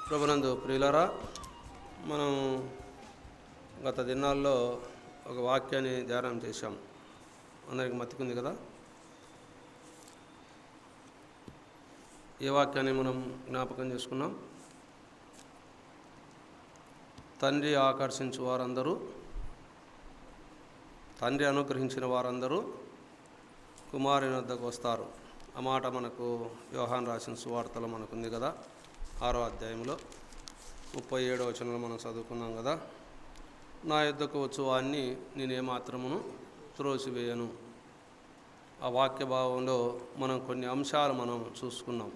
ప్రభునందు ప్రియులారా, మనం గత దినాల్లో ఒక వాక్యాన్ని ధ్యానం చేశాం. అందరికి మతికుంది కదా? ఏ వాక్యాన్ని మనం జ్ఞాపకం చేసుకున్నాం? తండ్రి ఆకర్షించు వారందరూ, తండ్రి అనుగ్రహించిన వారందరూ కుమారుని వద్దకు వస్తారు. ఆ మాట మనకు యోహాను రాసిన సువార్తలో మనకుంది కదా, 6వ అధ్యాయంలో 37వ వచనంలో మనం చదువుకున్నాం కదా. నా యొద్దకు వచ్చు వాణ్ణి నేనేమాత్రమును త్రోసివేయను. ఆ వాక్య భావంలో మనం కొన్ని అంశాలు మనం చూసుకున్నాం.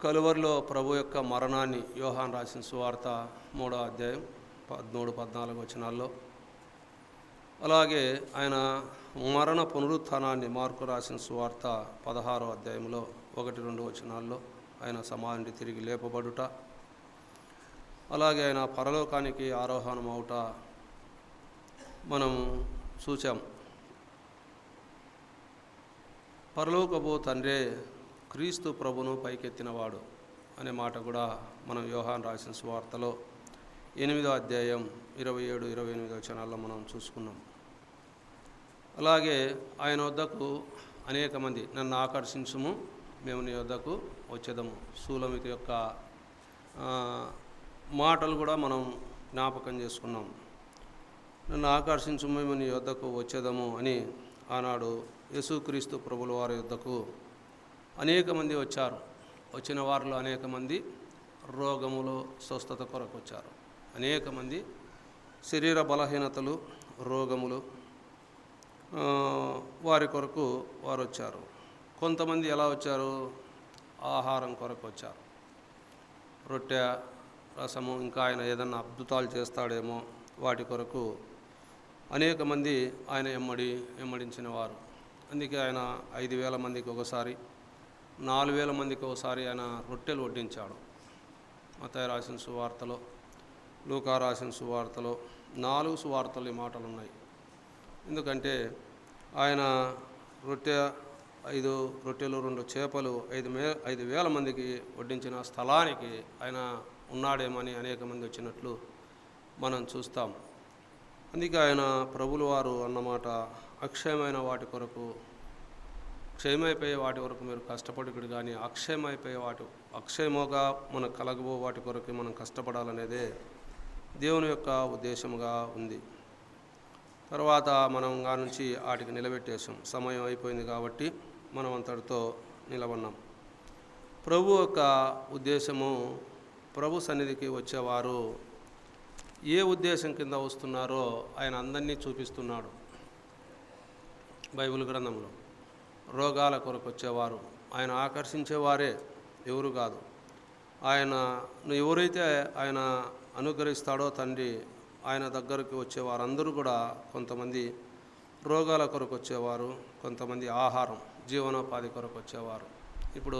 కలువరిలో ప్రభు యొక్క మరణాన్ని యోహాను రాసిన సువార్త 3వ అధ్యాయం 13-14 వచనాల్లో, అలాగే ఆయన మరణ పునరుత్థానాన్ని మార్కు రాసిన సువార్త 16వ అధ్యాయంలో 1-2 వచనాల్లో ఆయన సమాధి తిరిగి లేపబడుట, అలాగే ఆయన పరలోకానికి ఆరోహణం అవుట మనం చూచాం. పరలోకపు తండ్రే క్రీస్తు ప్రభును పైకెత్తినవాడు అనే మాట కూడా మనం యోహాను రాసిన సువార్తలో 8వ అధ్యాయం 27-28 వచనాల్లో మనం చూసుకున్నాం. అలాగే ఆయన వద్దకు అనేక మంది నన్ను ఆకర్షించుము, మేము నీ వద్దకు వచ్చేదము, సూలమితి యొక్క మాటలు కూడా మనం జ్ఞాపకం చేసుకున్నాం. నన్ను ఆకర్షించు, మేము నీ వద్దకు వచ్చేదము అని ఆనాడు యేసుక్రీస్తు ప్రభుల వారి వద్దకు అనేక మంది వచ్చారు. వచ్చిన వారిలో అనేక మంది రోగములు స్వస్థత కొరకు వచ్చారు. అనేక మంది శరీర బలహీనతలు, రోగములు వారి కొరకు వారు వచ్చారు. కొంతమంది ఎలా వచ్చారు? ఆహారం కొరకు వచ్చారు. రొట్టె, రసము, ఇంకా ఆయన ఏదన్నా అద్భుతాలు చేస్తాడేమో వాటి కొరకు అనేక మంది ఆయన వెంబడించిన వారు. అందుకే ఆయన 5,000 మందికి ఒకసారి, 4,000 మందికి ఒకసారి ఆయన రొట్టెలు వడ్డించాడు. మత్తయి రాసిన సువార్తలో, లూకా రాసిన సువార్తలో, 4 సువార్తలు ఈ మాటలు ఉన్నాయి. ఎందుకంటే ఆయన 5 రొట్టెలు 2 చేపలు 5,000 మందికి వడ్డించిన స్థలానికి ఆయన ఉన్నాడేమని అనేక మంది వచ్చినట్లు మనం చూస్తాం. అందుకే ఆయన ప్రభులు వారు అన్నమాట, అక్షయమైన వాటి కొరకు, క్షయమైపోయే వాటి కొరకు మీరు కష్టపడుకుడు కానీ అక్షయముగా మనకు కలగబో వాటి కొరకు మనం కష్టపడాలనేదే దేవుని యొక్క ఉద్దేశముగా ఉంది. తర్వాత మనం నుంచి వాటికి నిలబెట్టేసాం. సమయం అయిపోయింది కాబట్టి మనం అంతటితో నిలబడినాం. ప్రభు యొక్క ఉద్దేశము, ప్రభు సన్నిధికి వచ్చేవారు ఏ ఉద్దేశం కింద వస్తున్నారో ఆయన అందరినీ చూపిస్తున్నాడు బైబిల్ గ్రంథంలో. రోగాల కొరకు వచ్చేవారు ఆయన ఆకర్షించేవారే, ఎవరు కాదు. ఆయన ఎవరైతే ఆయన అనుగ్రహిస్తాడో తండ్రి, ఆయన దగ్గరికి వచ్చేవారందరూ కూడా కొంతమంది రోగాల కొరకు వచ్చేవారు, కొంతమంది ఆహారం, జీవనోపాధి కొరకు వచ్చేవారు. ఇప్పుడు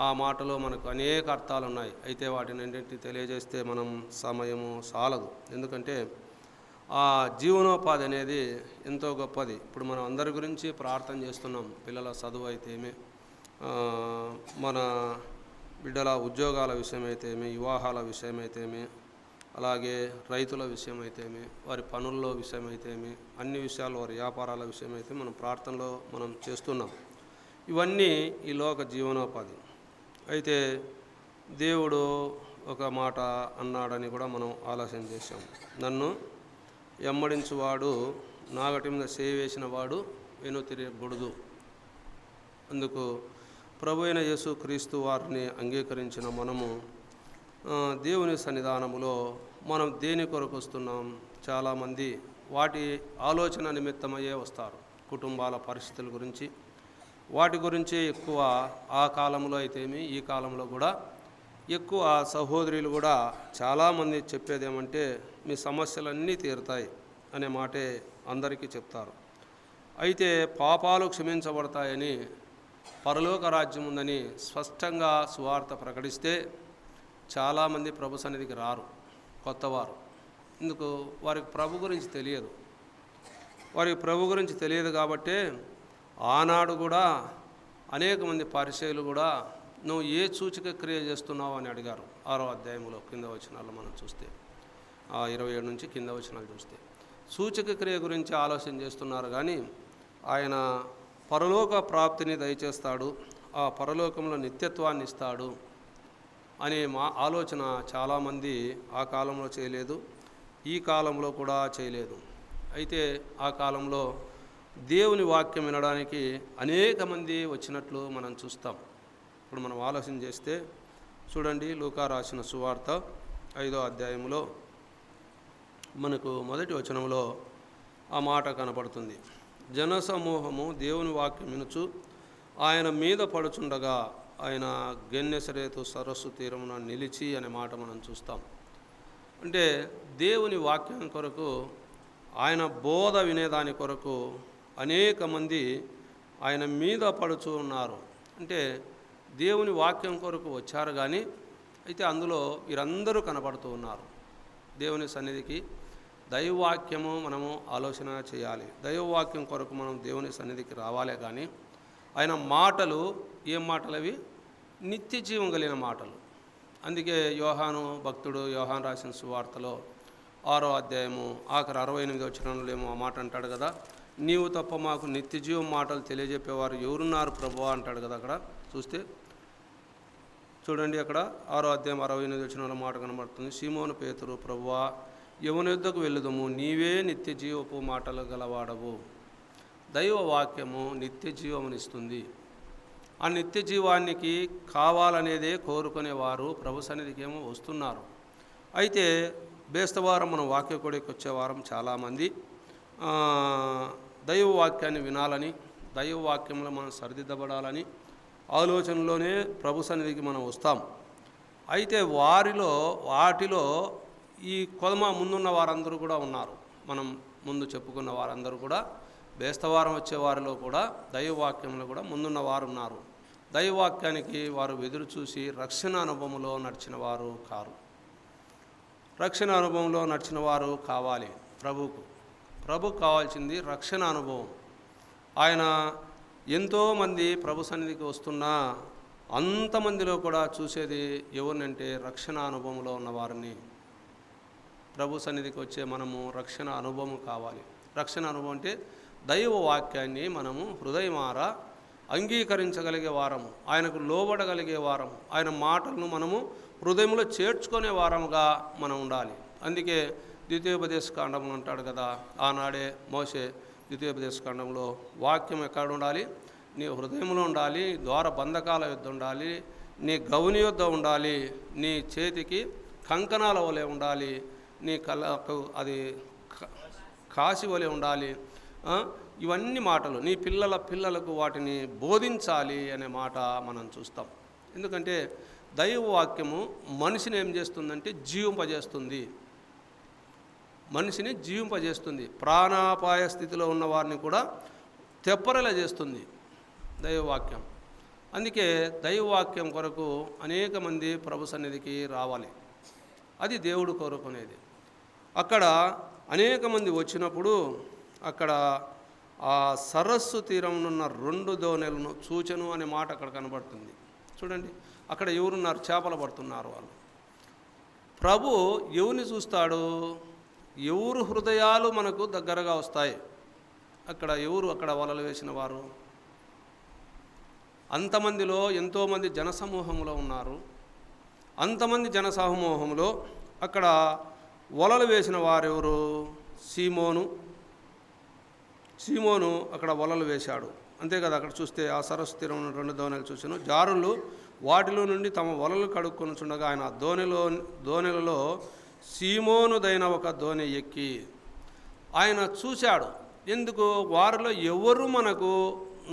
ఆ మాటలో మనకు అనేక అర్థాలు ఉన్నాయి. అయితే వాటిని అన్నింటినీ తెలియజేస్తే మనం సమయము సాలదు. ఎందుకంటే ఆ జీవనోపాధి అనేది ఎంతో గొప్పది. ఇప్పుడు మనం అందరి గురించి ప్రార్థన చేస్తున్నాం. పిల్లల చదువు అయితేమి, మన బిడ్డల ఉద్యోగాల విషయమైతేమి, వివాహాల విషయమైతేమి, అలాగే రైతుల విషయమైతేమి, వారి పనుల్లో విషయమైతేమి, అన్ని విషయాలు, వారి వ్యాపారాల విషయమైతే మనం ప్రార్థనలో మనం చేస్తున్నాం. ఇవన్నీ ఈ లోక జీవనోపాధి. అయితే దేవుడు ఒక మాట అన్నాడని కూడా మనం ఆలోచన చేశాం. నన్ను వెంబడించువాడు నాగటి మీద వేసిన వాడు వెనుతిరగకూడదు. అందుకు ప్రభు అయిన యేసు క్రీస్తు వారిని అంగీకరించిన మనము దేవుని సన్నిధానములో మనం దేని కొరకు వస్తున్నాం? చాలామంది వాటి ఆలోచన నిమిత్తమయ్యే వస్తారు. కుటుంబాల పరిస్థితుల గురించి, వాటి గురించే ఎక్కువ. ఆ కాలంలో అయితేమి, ఈ కాలంలో కూడా ఎక్కువ సహోదరులు కూడా చాలామంది చెప్పేది ఏమంటే, మీ సమస్యలన్నీ తీరుతాయి అనే మాటే అందరికీ చెప్తారు. అయితే పాపాలు క్షమించబడతాయని, పరలోక రాజ్యం ఉందని స్పష్టంగా సువార్త ప్రకటిస్తే చాలామంది ప్రభు సన్నిధికి రారు, కొత్తవారు. ఎందుకు? వారికి ప్రభు గురించి తెలియదు. వారికి ప్రభు గురించి తెలియదు కాబట్టే ఆనాడు కూడా అనేక మంది పరిచయులు కూడా నువ్వు ఏ సూచక క్రియ చేస్తున్నావు అని అడిగారు. 6వ అధ్యాయంలో కింద వచనాలు మనం చూస్తే, 27 నుంచి కింద వచనాలు చూస్తే సూచక క్రియ గురించి ఆలోచన చేస్తున్నారు. కానీ ఆయన పరలోక ప్రాప్తిని దయచేస్తాడు, ఆ పరలోకంలో నిత్యత్వాన్ని ఇస్తాడు అనే ఆలోచన చాలామంది ఆ కాలంలో చేయలేదు, ఈ కాలంలో కూడా చేయలేదు. అయితే ఆ కాలంలో దేవుని వాక్యం వినడానికి అనేక మంది వచ్చినట్లు మనం చూస్తాం. ఇప్పుడు మనం ఆలోచన చేస్తే చూడండి, లూకా రాసిన సువార్త 5వ అధ్యాయంలో మనకు మొదటి వచనంలో ఆ మాట కనపడుతుంది. జనసమూహము దేవుని వాక్యం వినుచు ఆయన మీద పడుచుండగా ఆయన గెన్నెసరేతు సరస్సు తీరమున నిలిచి అనే మాట మనం చూస్తాం. అంటే దేవుని వాక్యం కొరకు, ఆయన బోధ వినేదాని కొరకు అనేక మంది ఆయన మీద పడుచు ఉన్నారు. అంటే దేవుని వాక్యం కొరకు వచ్చారు, కానీ అయితే అందులో వీరందరూ కనపడుతూ ఉన్నారు. దేవుని సన్నిధికి దైవవాక్యము మనము ఆలోచన చేయాలి. దైవవాక్యం కొరకు మనం దేవుని సన్నిధికి రావాలే కానీ ఆయన మాటలు ఏం మాటలు? అవి నిత్య జీవం కలిగిన మాటలు. అందుకే యోహాను భక్తుడు యోహాను రాసిన సువార్తలో 6వ అధ్యాయము ఆఖరి 68వ వచనంలో ఏమో ఆ మాట అంటాడు కదా, నీవు తప్ప మాకు నిత్య జీవం మాటలు తెలియజెప్పేవారు ఎవరున్నారు ప్రభువా అంటాడు కదా. అక్కడ చూస్తే చూడండి, అక్కడ 6వ అధ్యాయం 68వ వచనంలో మాట కనబడుతుంది. సీమోను పేతురు, ప్రభువా ఎవని యొద్దకు వెళ్ళుదము, నీవే నిత్య జీవపు మాటలు గలవాడవు. దైవ వాక్యము నిత్య జీవమునిస్తుంది. ఆ నిత్య జీవానికి కావాలనేదే కోరుకునేవారు ప్రభు సన్నిధికి ఏమో వస్తున్నారు. అయితే బేస్తవారం మనం వాక్య కొడికి వచ్చే వారం చాలామంది దైవ వాక్యాన్ని వినాలని, దైవ వాక్యంలో మనం సరిదిద్దబడాలని ఆలోచనలోనే ప్రభు సన్నిధికి మనం వస్తాం. అయితే వాటిలో ఈ కొదమ ముందున్న వారందరూ కూడా ఉన్నారు. మనం ముందు చెప్పుకున్న వారందరూ కూడా బేస్తవారం వచ్చే వారిలో కూడా దైవవాక్యంలో కూడా ముందున్న వారు ఉన్నారు. దైవవాక్యానికి వారు ఎదురు చూసి రక్షణ అనుభవంలో నడిచిన వారు కారు. రక్షణ అనుభవంలో నడిచిన వారు కావాలి. ప్రభుకు కావాల్సింది రక్షణ అనుభవం. ఆయన ఎంతోమంది ప్రభు సన్నిధికి వస్తున్నా అంతమందిలో కూడా చూసేది ఎవరినంటే రక్షణ అనుభవంలో ఉన్నవారిని. ప్రభు సన్నిధికి వచ్చే మనము రక్షణ అనుభవం కావాలి. రక్షణ అనుభవం అంటే దైవ వాక్యాన్ని మనము హృదయమారా అంగీకరించగలిగే వారము, ఆయనకు లోబడగలిగే వారము, ఆయన మాటలను మనము హృదయంలో చేర్చుకునే వారముగా మనం ఉండాలి. అందుకే ద్వితీయోపదేశ కాండంలో అంటాడు కదా, ఆనాడే మోషే ద్వితీయోపదేశ కాండంలో వాక్యం ఎక్కడ ఉండాలి? నీ హృదయంలో ఉండాలి, ద్వార బంధకాల యొద్ద ఉండాలి, నీ గౌని యొద్ద ఉండాలి, నీ చేతికి కంకణాల వలె ఉండాలి, నీ కళ్ళకు అది కాసి వలె ఉండాలి. ఇవన్నీ మాటలు నీ పిల్లలకు వాటిని బోధించాలి అనే మాట మనం చూస్తాం. ఎందుకంటే దైవ వాక్యము మనిషిని ఏం చేస్తుందంటే జీవింపజేస్తుంది. మనిషిని జీవింపజేస్తుంది. ప్రాణాపాయ స్థితిలో ఉన్న వారిని కూడా తెప్పరలా చేస్తుంది దైవవాక్యం. అందుకే దైవవాక్యం కొరకు అనేక మంది ప్రభు సన్నిధికి రావాలి. అది దేవుడు కోరుకునేది. అక్కడ అనేక మంది వచ్చినప్పుడు అక్కడ ఆ సరస్సు తీరంనున్న 2 దోణెలను చూచెను అనే మాట అక్కడ కనబడుతుంది. చూడండి, అక్కడ ఎవరున్నారు? చేపలు పడుతున్నారు వాళ్ళు. ప్రభు ఎవరిని చూస్తాడు? ఎవరు హృదయాలు మనకు దగ్గరగా వస్తాయి? అక్కడ వలలు వేసిన వారు అంతమందిలో ఎంతోమంది జనసమూహంలో ఉన్నారు. అంతమంది జనసమూహంలో అక్కడ వలలు వేసిన వారెవరు? సీమోను అక్కడ వలలు వేశాడు. అంతే కదా. అక్కడ చూస్తే ఆ సరస్సు తీరం 2 దోణెలు చూసాను. జారులు వాటిలో నుండి తమ వలలు కడుక్కొనుచుండగా ఆయన దోణెలలో సీమోనుదైన ఒక దోణె ఎక్కి ఆయన చూశాడు. ఎందుకు? వారిలో ఎవరు మనకు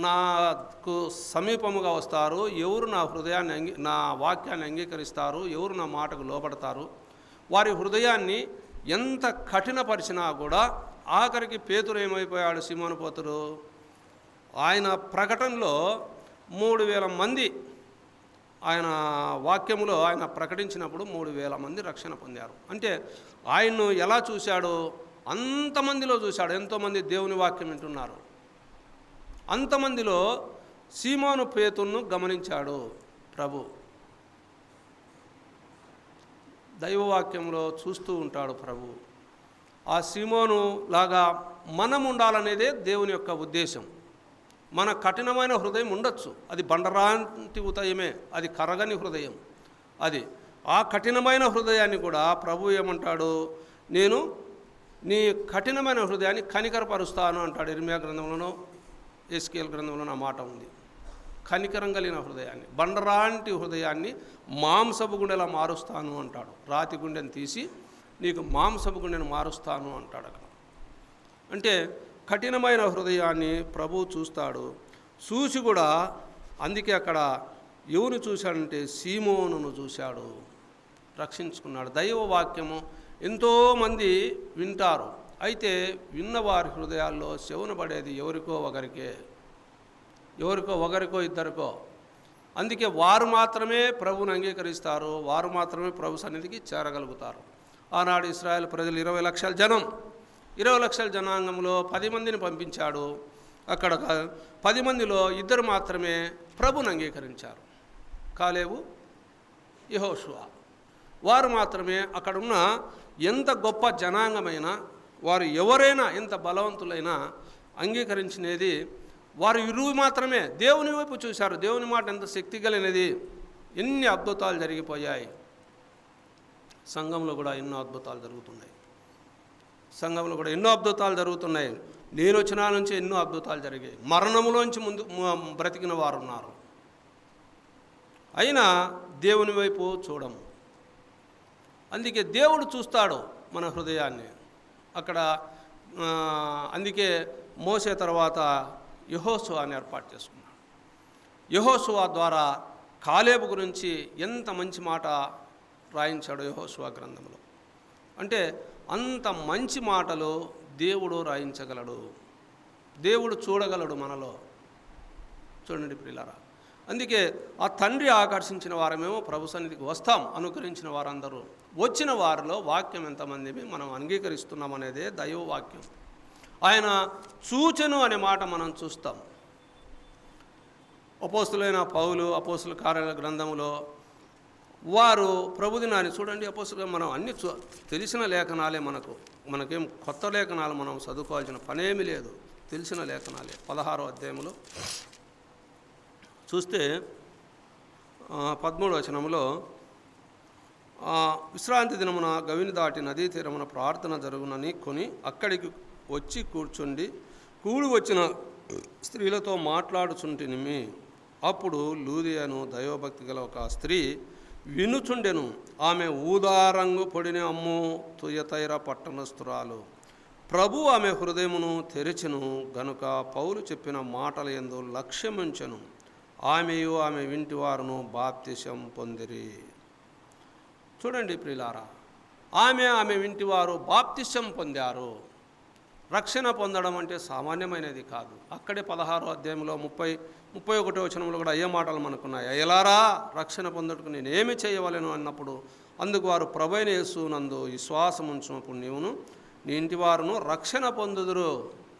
నాకు సమీపముగా వస్తారు, ఎవరు నా హృదయాన్ని నా వాక్యాన్ని అంగీకరిస్తారు, ఎవరు నా మాటకు లోబడతారు, వారి హృదయాన్ని ఎంత కఠినపరిచినా కూడా ఆఖరికి పేతురు ఏమైపోయాడు? సీమోను పేతురు ఆయన ప్రకటనలో 3000 మంది ఆయన వాక్యములో ఆయన ప్రకటించినప్పుడు 3000 మంది రక్షణ పొందారు. అంటే ఆయన్ను ఎలా చూశాడు? అంతమందిలో చూశాడు. ఎంతోమంది దేవుని వాక్యం వింటున్నారు. అంతమందిలో సీమోను పేతురును గమనించాడు. ప్రభు దైవవాక్యంలో చూస్తూ ఉంటాడు ప్రభు. ఆ సీమోను లాగా మనం ఉండాలనేదే దేవుని యొక్క ఉద్దేశం. మన కఠినమైన హృదయం ఉండొచ్చు, అది బండరాంటి హృదయమే, అది కరగని హృదయం. అది ఆ కఠినమైన హృదయాన్ని కూడా ప్రభు ఏమంటాడు, నేను నీ కఠినమైన హృదయాన్ని కనికరపరుస్తాను అంటాడు. ఇర్మియా గ్రంథంలోనో ఎస్కేల్ గ్రంథంలోనో ఆ మాట ఉంది. కనికరం కలిగిన హృదయాన్ని, బండరాంటి హృదయాన్ని మాంసపు గుండెలా మారుస్తాను అంటాడు. రాతి గుండెను తీసి నీకు మాంసపు గుండెను మారుస్తాను అంటాడు. అక్కడ అంటే కఠినమైన హృదయాన్ని ప్రభువు చూస్తాడు. చూసి కూడా అందుకే అక్కడ ఎవరు చూశాడంటే సీమోనును చూశాడు, రక్షించుకున్నాడు. దైవ వాక్యము ఎంతోమంది వింటారు, అయితే విన్నవారి హృదయాల్లో చెవున పడేది ఎవరికో ఒకరికో ఇద్దరికో. అందుకే వారు మాత్రమే ప్రభువుని అంగీకరిస్తారు, వారు మాత్రమే ప్రభు సన్నిధికి చేరగలుగుతారు. ఆనాడు ఇశ్రాయేల్ ప్రజలు 20 లక్షల జనం, 20 లక్షల జనాంగంలో 10 మందిని పంపించాడు. అక్కడ 10 మందిలో 2 మాత్రమే ప్రభువుని అంగీకరించారు, కాలేబు, యెహోషువ. వారు మాత్రమే అక్కడున్న ఎంత గొప్ప జనాంగమైనా, వారు ఎవరైనా ఎంత బలవంతులైనా అంగీకరించినది వారు ఇరువు మాత్రమే. దేవుని వైపు చూశారు. దేవుని మాట ఎంత శక్తి కలిగినది, ఎన్ని అద్భుతాలు జరిగిపోయాయి. సంఘంలో కూడా ఎన్నో అద్భుతాలు జరుగుతున్నాయి. నేను వచ్చిన నుంచి ఎన్నో అద్భుతాలు జరిగాయి. మరణములోంచి ముందు బ్రతికిన వారు ఉన్నారు. అయినా దేవుని వైపు చూడము. అందుకే దేవుడు చూస్తాడు మన హృదయాన్ని. అక్కడ అందుకే మోసే తర్వాత యెహోషువని ఏర్పాటు చేసుకున్నాడు. యెహోషువ ద్వారా కాలేబు గురించి ఎంత మంచి మాట రాయించాడు యెహోషువ గ్రంథంలో. అంటే అంత మంచి మాటలు దేవుడు రాయించగలడు, దేవుడు చూడగలడు మనలో. చూడండి ప్రియులారా, అందుకే ఆ తండ్రి ఆకర్షించిన వారమేమో ప్రభు సన్నిధికి వస్తాం. అనుకరించిన వారందరూ, వచ్చిన వారిలో వాక్యం ఎంతమంది మనం అంగీకరిస్తున్నాం అనేదే దైవ వాక్యం. ఆయన సూచను అనే మాట మనం చూస్తాం. అపోస్తులైన పౌలు అపోస్తుల కార్యాల గ్రంథంలో వారు ప్రభుదినాన్ని చూడండి. అపోస్తులుగా మనం అన్ని తెలిసిన లేఖనాలే, మనకేం కొత్త లేఖనాలు మనం చదువుకోవాల్సిన పనేమీ లేదు, తెలిసిన లేఖనాలే. 16వ అధ్యాయంలో చూస్తే 13వ వచనంలో, విశ్రాంతి దినమున గవిని దాటి నదీ తీరమున ప్రార్థన జరుగునని కొని అక్కడికి వచ్చి కూడి వచ్చిన స్త్రీలతో మాట్లాడుచుంటిని. అప్పుడు లూదియను దైవభక్తి గల ఒక స్త్రీ వినుచుండెను. ఆమె ఊదారంగు పొడిని అమ్ము తుయతైర పట్టణస్థురాలు. ప్రభు ఆమె హృదయమును తెరిచెను గనుక పౌలు చెప్పిన మాటల యందు లక్ష్యముంచెను. ఆమెయు ఆమె వింటివారును బాప్తిసం పొందిరి. చూడండి ప్రియులారా, ఆమె వింటివారు బాప్తిసం పొందారు. రక్షణ పొందడం అంటే సామాన్యమైనది కాదు. అక్కడే 16వ అధ్యాయంలో 31వ వచనంలో కూడా అయ్యే మాటలు మనకున్నాయి. అయ్యలారా, రక్షణ పొందటకు నేను ఏమి చేయవలెను అన్నప్పుడు అందుకు వారు ప్రభువైన యేసు నందు విశ్వాసం ఉంచినప్పుడు నీవును నీ ఇంటి వారును రక్షణ పొందుదురు.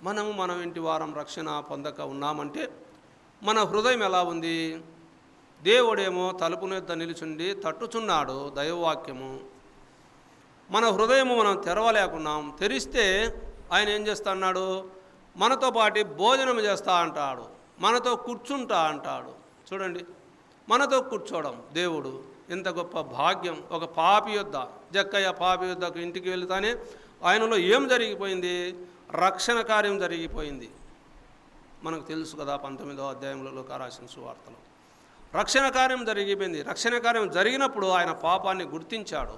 మన ఇంటి వారం రక్షణ పొందక ఉన్నామంటే మన హృదయం ఎలా ఉంది? దేవుడేమో తలుపును యొద్ద నిలుచుండి తట్టుచున్నాడు, దైవవాక్యము. మన హృదయము మనం తెరవలేకున్నాం. తెరిస్తే ఆయన ఏం చేస్తున్నాడు? మనతో పాటు భోజనం చేస్తా అంటాడు, మనతో కూర్చుంటా అంటాడు. చూడండి, మనతో కూర్చోవడం దేవుడు ఎంత గొప్ప భాగ్యం. ఒక పాపి యొద్ద, జక్కయ్య పాపి యొద్దకు ఇంటికి వెళ్తానే ఆయనలో ఏం జరిగిపోయింది? రక్షణ కార్యం జరిగిపోయింది. మనకు తెలుసు కదా, 19వ అధ్యాయంలో లూకా రాసిన సువార్తలో రక్షణ కార్యం జరిగిపోయింది. రక్షణ కార్యం జరిగినప్పుడు ఆయన పాపాన్ని గుర్తించాడు,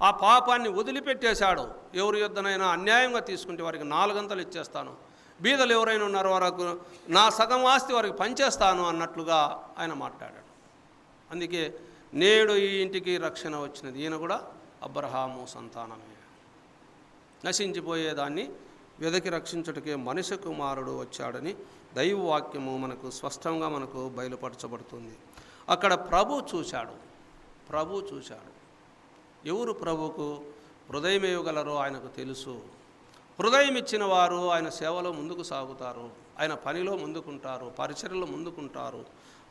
ఆ పాపాన్ని వదిలిపెట్టేశాడు. ఎవరి యొద్దనైనా అన్యాయంగా తీసుకుంటే వారికి 4 గంటలు ఇచ్చేస్తాను, బీదలు ఎవరైనా ఉన్నారో వారికి నా సగం ఆస్తి వారికి పంచేస్తాను అన్నట్లుగా ఆయన మాట్లాడాడు. అందుకే నేడు ఈ ఇంటికి రక్షణ వచ్చినది. ఈయన కూడా అబ్రహాము సంతానమే. నశించిపోయేదాన్ని వెదకి రక్షించుటకే మనిషి కుమారుడు వచ్చాడని దైవవాక్యము మనకు స్పష్టంగా మనకు బయలుపరచబడుతుంది. అక్కడ ప్రభు చూశాడు. ఎవరు ప్రభుకు హృదయం ఇవ్వగలరో ఆయనకు తెలుసు. హృదయం ఇచ్చిన వారు ఆయన సేవలో ముందుకు సాగుతారు, ఆయన పనిలో ముందుకుంటారు, పరిచర్యలో ముందుకుంటారు,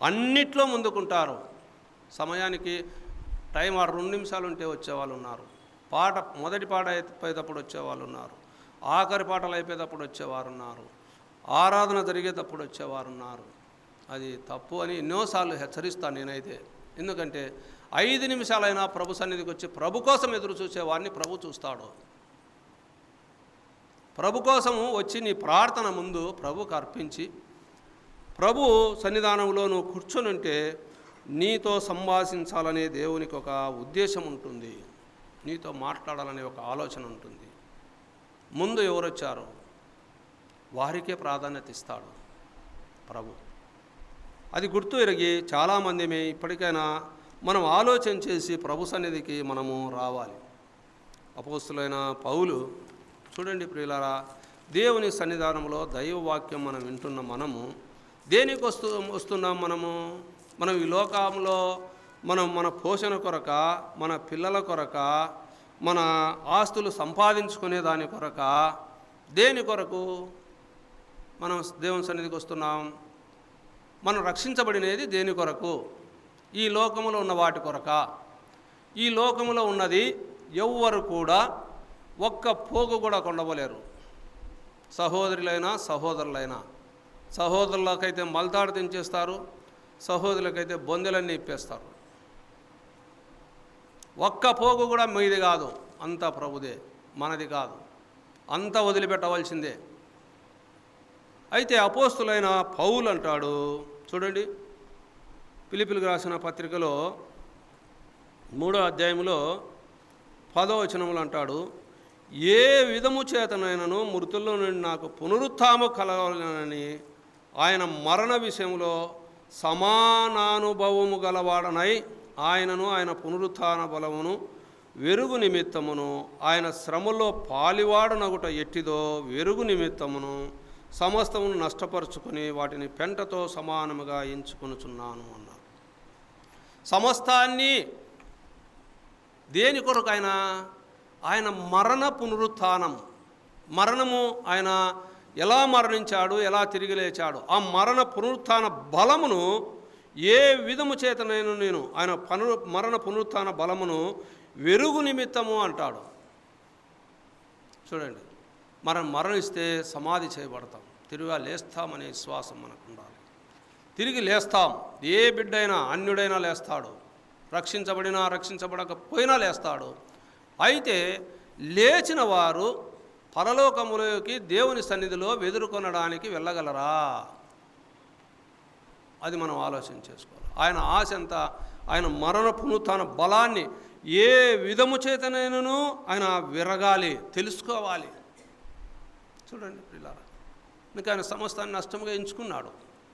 అన్నిట్లో ముందుకుంటారు. సమయానికి టైం 2 నిమిషాలు ఉంటే వచ్చేవాళ్ళు ఉన్నారు. మొదటి పాట అయిపోయేటప్పుడు వచ్చేవాళ్ళు ఉన్నారు. ఆఖరి పాటలు అయిపోయేటప్పుడు వచ్చేవారు ఉన్నారు. ఆరాధన జరిగేటప్పుడు వచ్చేవారు ఉన్నారు. అది తప్పు అని ఎన్నోసార్లు హెచ్చరిస్తాను నేనైతే. ఎందుకంటే 5 నిమిషాలైనా ప్రభు సన్నిధికి వచ్చి ప్రభు కోసం ఎదురు చూసేవాడిని ప్రభు చూస్తాడు. ప్రభు కోసము వచ్చి నీ ప్రార్థన ముందు ప్రభుకు అర్పించి ప్రభు సన్నిధానంలో నువ్వు కూర్చొని ఉంటే నీతో సంభాషించాలనే దేవునికి ఒక ఉద్దేశం ఉంటుంది. నీతో మాట్లాడాలనే ఒక ఆలోచన ఉంటుంది. ముందు ఎవరు వచ్చారో వారికే ప్రాధాన్యత ఇస్తాడు ప్రభు. అది గుర్తు ఎరిగి చాలామంది ఇప్పటికైనా మనం ఆలోచన చేసి ప్రభు సన్నిధికి మనము రావాలి. అపోస్తులైన పౌలు చూడండి ప్రియులారా, దేవుని సన్నిధానంలో దైవవాక్యం మనం వింటున్న మనము దేనికి వస్తున్నాం? మనం ఈ లోకంలో మన పోషణ కొరక, మన పిల్లల కొరక, మన ఆస్తులు సంపాదించుకునే దాని కొరక, దేని కొరకు మనం దేవుని సన్నిధికి వస్తున్నాం? మనం రక్షించబడినది దేని కొరకు? ఈ లోకములో ఉన్న వాటి కొరక. ఈ లోకములో ఉన్నది ఎవ్వరు కూడా ఒక్క పోగు కూడా కొండవలేరు. సహోదరులైనా సహోదరులైనా, సహోదరులకైతే మల్తాడు తెంచేస్తారు, సహోదరులకైతే బొందెలన్నీ ఇప్పేస్తారు. ఒక్క పోగు కూడా మీది కాదు, అంతా ప్రభుదే, మనది కాదు. అంతా వదిలిపెట్టవలసిందే. అయితే అపోస్తులైన పౌలు అంటాడు చూడండి, ఫిలిప్పీయులకు రాసిన పత్రికలో 3వ అధ్యాయంలో 10వ వచనంలో అంటాడు, ఏ విధము చేతనైనను మృతుల్లో నుండి నాకు పునరుత్థానము కలగాలని ఆయన మరణ విషయంలో సమానానుభవము గలవాడనై ఆయనను ఆయన పునరుత్థాన బలమును వెరుగు నిమిత్తమును ఆయన శ్రమలో పాలివాడనగుట ఎట్టిదో వెరుగు నిమిత్తమును సమస్తమును నష్టపరుచుకొని వాటిని పెంటతో సమానముగా ఎంచుకొనుచున్నాను అన్నారు. సమస్తాన్ని దేని కొరకు? ఆయన మరణ పునరుత్థానం, మరణము ఆయన ఎలా మరణించాడు, ఎలా తిరిగి లేచాడు, ఆ మరణ పునరుత్థాన బలమును ఏ విధము చేతనైనా నేను ఆయన మరణ పునరుత్థాన బలమును వెరుగు నిమిత్తము అంటాడు. చూడండి, మనం మరణిస్తే సమాధి చేయబడతాం, తిరిగా లేస్తామనే విశ్వాసం మనకు ఉండాలి. తిరిగి లేస్తాం. ఏ బిడ్డైనా అన్యుడైనా లేస్తాడు, రక్షించబడినా రక్షించబడకపోయినా లేస్తాడు. అయితే లేచిన వారు పరలోకములోకి దేవుని సన్నిధిలో వెదురుకొనడానికి వెళ్ళగలరా? అది మనం ఆలోచన చేసుకోవాలి. ఆయన ఆశ ఎంత? ఆయన మరణ పునరుత్థాన బలాన్ని ఏ విధము చేతనైనను ఆయన విరగాలి, తెలుసుకోవాలి. చూడండి ప్రియులారా, ఇంకా ఆయన సమస్తాన్ని నష్టముగా ఎంచుకున్నాడు.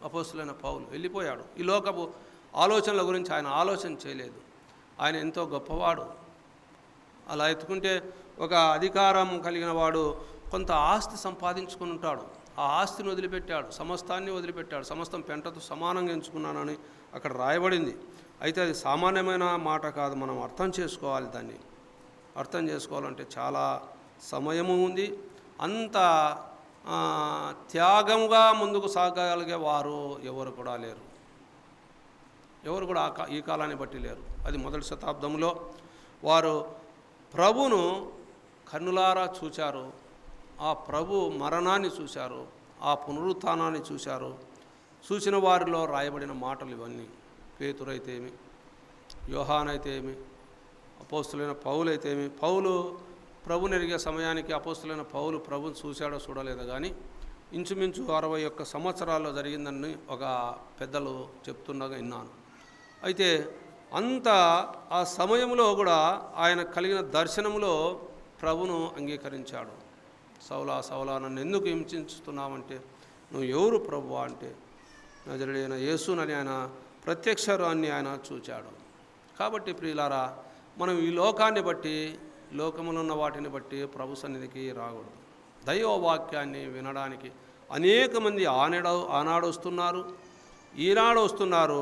అపోస్తులైన పౌలు వెళ్ళిపోయాడు. ఈ లోకపు ఆలోచనల గురించి ఆయన ఆలోచన చేయలేదు. ఆయన ఎంతో గొప్పవాడు. అలా ఎత్తుకుంటే ఒక అధికారం కలిగిన వాడు కొంత ఆస్తి సంపాదించుకుని ఉంటాడు. ఆ ఆస్తిని వదిలిపెట్టాడు, సమస్తాన్ని వదిలిపెట్టాడు. సమస్తం పెంటతో సమానంగా ఎంచుకున్నానని అక్కడ రాయబడింది. అయితే అది సామాన్యమైన మాట కాదు, మనం అర్థం చేసుకోవాలి. దాన్ని అర్థం చేసుకోవాలంటే చాలా సమయము ఉంది. అంత త్యాగంగా ముందుకు సాగగలిగే వారు ఎవరు కూడా లేరు. ఎవరు కూడా ఈ కాలాన్ని బట్టి లేరు. అది మొదటి శతాబ్దంలో వారు ప్రభును కన్నులారా చూశారు. ఆ ప్రభు మరణాన్ని చూశారు, ఆ పునరుత్థానాన్ని చూశారు. చూసిన వారిలో రాయబడిన మాటలు ఇవన్నీ. పేతురైతే ఏమి, యోహానైతే ఏమి, అపోస్తులైన పౌలు అయితే ఏమి. పౌలు ప్రభుని ఎరిగే సమయానికి అపోస్తులైన పౌలు ప్రభుని చూశాడో చూడలేదో కానీ ఇంచుమించు 61 సంవత్సరాల్లో జరిగిందని ఒక పెద్దలు చెప్తుండగా విన్నాను. అయితే అంత ఆ సమయంలో కూడా ఆయన కలిగిన దర్శనంలో ప్రభును అంగీకరించాడు. సౌలా సౌలా నన్ను ఎందుకు హింసిస్తున్నావంటే, నువ్వు ఎవరు ప్రభువా అంటే, నజరేయుడైన యేసునని ఆయన ప్రత్యక్షరాన్ని ఆయన చూచాడు. కాబట్టి ప్రియులారా, మనం ఈ లోకాన్ని బట్టి, లోకములో ఉన్న వాటిని బట్టి ప్రభు సన్నిధికి రాకూడదు. దైవవాక్యాన్ని వినడానికి అనేక మంది ఆనాడు వస్తున్నారు, ఈనాడు వస్తున్నారు.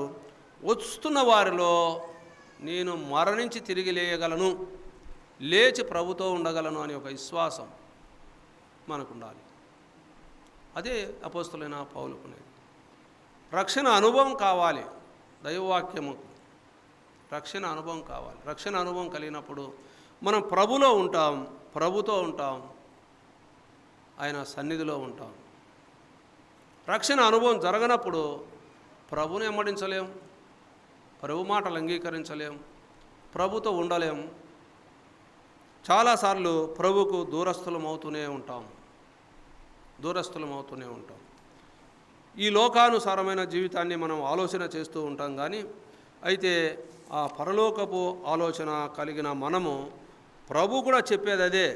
వస్తున్న వారిలో నేను మరణించి తిరిగి లేయగలను, లేచి ప్రభుతో ఉండగలను అనే ఒక విశ్వాసం మనకు ఉండాలి. అదే అపోస్తులైన పౌలుకునేది. రక్షణ అనుభవం కావాలి దైవవాక్యముకు. రక్షణ అనుభవం కావాలి. రక్షణ అనుభవం కలిగినప్పుడు మనం ప్రభులో ఉంటాం, ప్రభుతో ఉంటాం, ఆయన సన్నిధిలో ఉంటాం. రక్షణ అనుభవం జరగనప్పుడు ప్రభుని వెంబడించలేం, ప్రభు మాటలు అంగీకరించలేం, ప్రభుతో ఉండలేం. చాలాసార్లు ప్రభుకు దూరస్థులం అవుతూనే ఉంటాం. ఈ లోకానుసారమైన జీవితాన్ని మనం ఆలోచన చేస్తూ ఉంటాం. కానీ అయితే ఆ పరలోకపు ఆలోచన కలిగిన మనము, ప్రభు కూడా చెప్పేది అదే,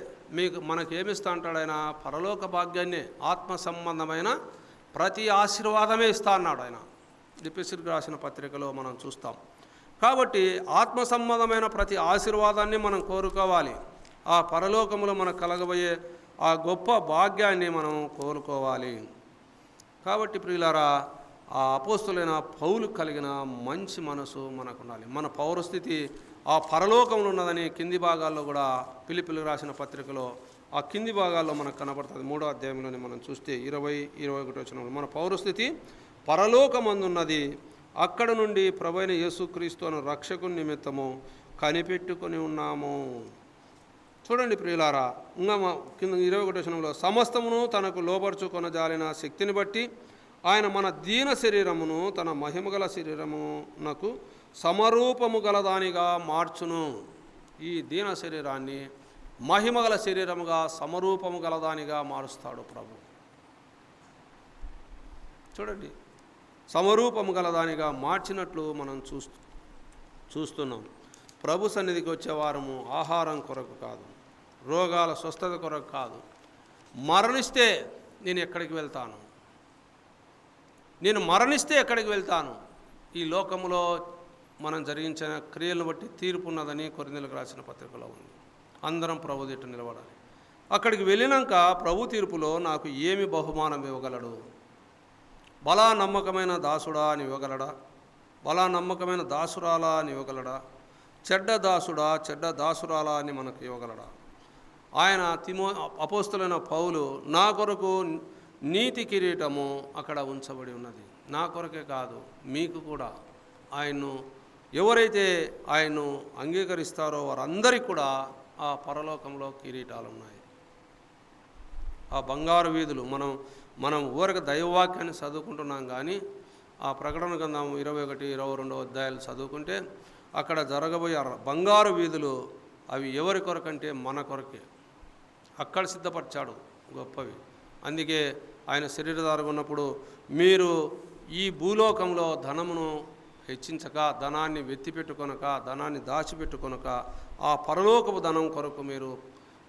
మనకేమిస్తా అంటాడు ఆయన? పరలోక భాగ్యాన్ని, ఆత్మ సంబంధమైన ప్రతి ఆశీర్వాదమే ఇస్తా అన్నాడు ఆయన. ఎఫెసీయులకు రాసిన పత్రికలో మనం చూస్తాం. కాబట్టి ఆత్మ సంబంధమైన ప్రతి ఆశీర్వాదాన్ని మనం కోరుకోవాలి. ఆ పరలోకములో మనకు కలగబోయే ఆ గొప్ప భాగ్యాన్ని మనం కోరుకోవాలి. కాబట్టి ప్రియులారా, ఆ అపోస్తులైన పౌలు కలిగిన మంచి మనసు మనకు ఉండాలి. మన పౌరస్థితి ఆ పరలోకంలో ఉన్నదని కింది భాగాల్లో కూడా ఫిలిప్పీయులకు రాసిన పత్రికలో ఆ కింది భాగాల్లో మనకు కనబడుతుంది. 3వ అధ్యాయంలోని మనం చూస్తే 20-21 వచనంలో మన పౌరస్థితి పరలోకమందున్నది, అక్కడ నుండి ప్రభువైన యేసుక్రీస్తు అను రక్షకుని నిమిత్తము కనిపెట్టుకొని ఉన్నాము. చూడండి ప్రియులారా, ఇంకా కింద 21 వచనంలో సమస్తమును తనకు లోబర్చుకొనజాలిన శక్తిని బట్టి ఆయన మన దీన శరీరమును తన మహిమగల శరీరమునకు సమరూపము గలదానిగా మార్చును. ఈ దీన శరీరాన్ని మహిమగల శరీరముగా, సమరూపము గలదానిగా మారుస్తాడు ప్రభు. చూడండి, సమరూపము గలదానిగా మార్చినట్లు మనం చూస్తున్నాం. ప్రభు సన్నిధికి వచ్చేవారము ఆహారం కొరకు కాదు, రోగాల స్వస్థత కొరకు కాదు. మరణిస్తే నేను ఎక్కడికి వెళ్తాను? ఎక్కడికి వెళ్తాను? ఈ లోకములో మనం జరిగించిన క్రియలను బట్టి తీర్పు ఉన్నదని కొరింథీయులకు రాసిన పత్రికలో ఉంది. అందరం ప్రభు ఎదుట నిలబడాలి. అక్కడికి వెళ్ళినాక ప్రభు తీర్పులో నాకు ఏమి బహుమానం ఇవ్వగలడు? బలా నమ్మకమైన దాసుడా అని ఇవ్వగలడా? బలా నమ్మకమైన దాసురాలా అని ఇవ్వగలడా? చెడ్డ దాసుడా, చెడ్డ దాసురాలా అని మనకు ఇవ్వగలడా? ఆయన అపోస్తులైన పౌలు, నా కొరకు నీతి కిరీటము అక్కడ ఉంచబడి ఉన్నది. నా కొరకే కాదు, మీకు కూడా. ఆయన్ను ఎవరైతే ఆయన్ను అంగీకరిస్తారో వారందరికీ కూడా ఆ పరలోకంలో కిరీటాలు ఉన్నాయి. ఆ బంగారు వీధులు మనం ఊరకు దైవవాక్యాన్ని చదువుకుంటున్నాం. కానీ ఆ ప్రకటన గ్రంథం 21-22 అధ్యాయాలు చదువుకుంటే అక్కడ జరగబోయే బంగారు వీధులు అవి ఎవరి కొరకంటే మన కొరకే. అక్కడ సిద్ధపరిచాడు గొప్పవి. అందుకే ఆయన శరీరధారగా ఉన్నప్పుడు, మీరు ఈ భూలోకంలో ధనమును హెచ్చించక, ధనాన్ని వెత్తిపెట్టుకొనక, ధనాన్ని దాచిపెట్టుకొనక, ఆ పరలోకపు ధనం కొరకు మీరు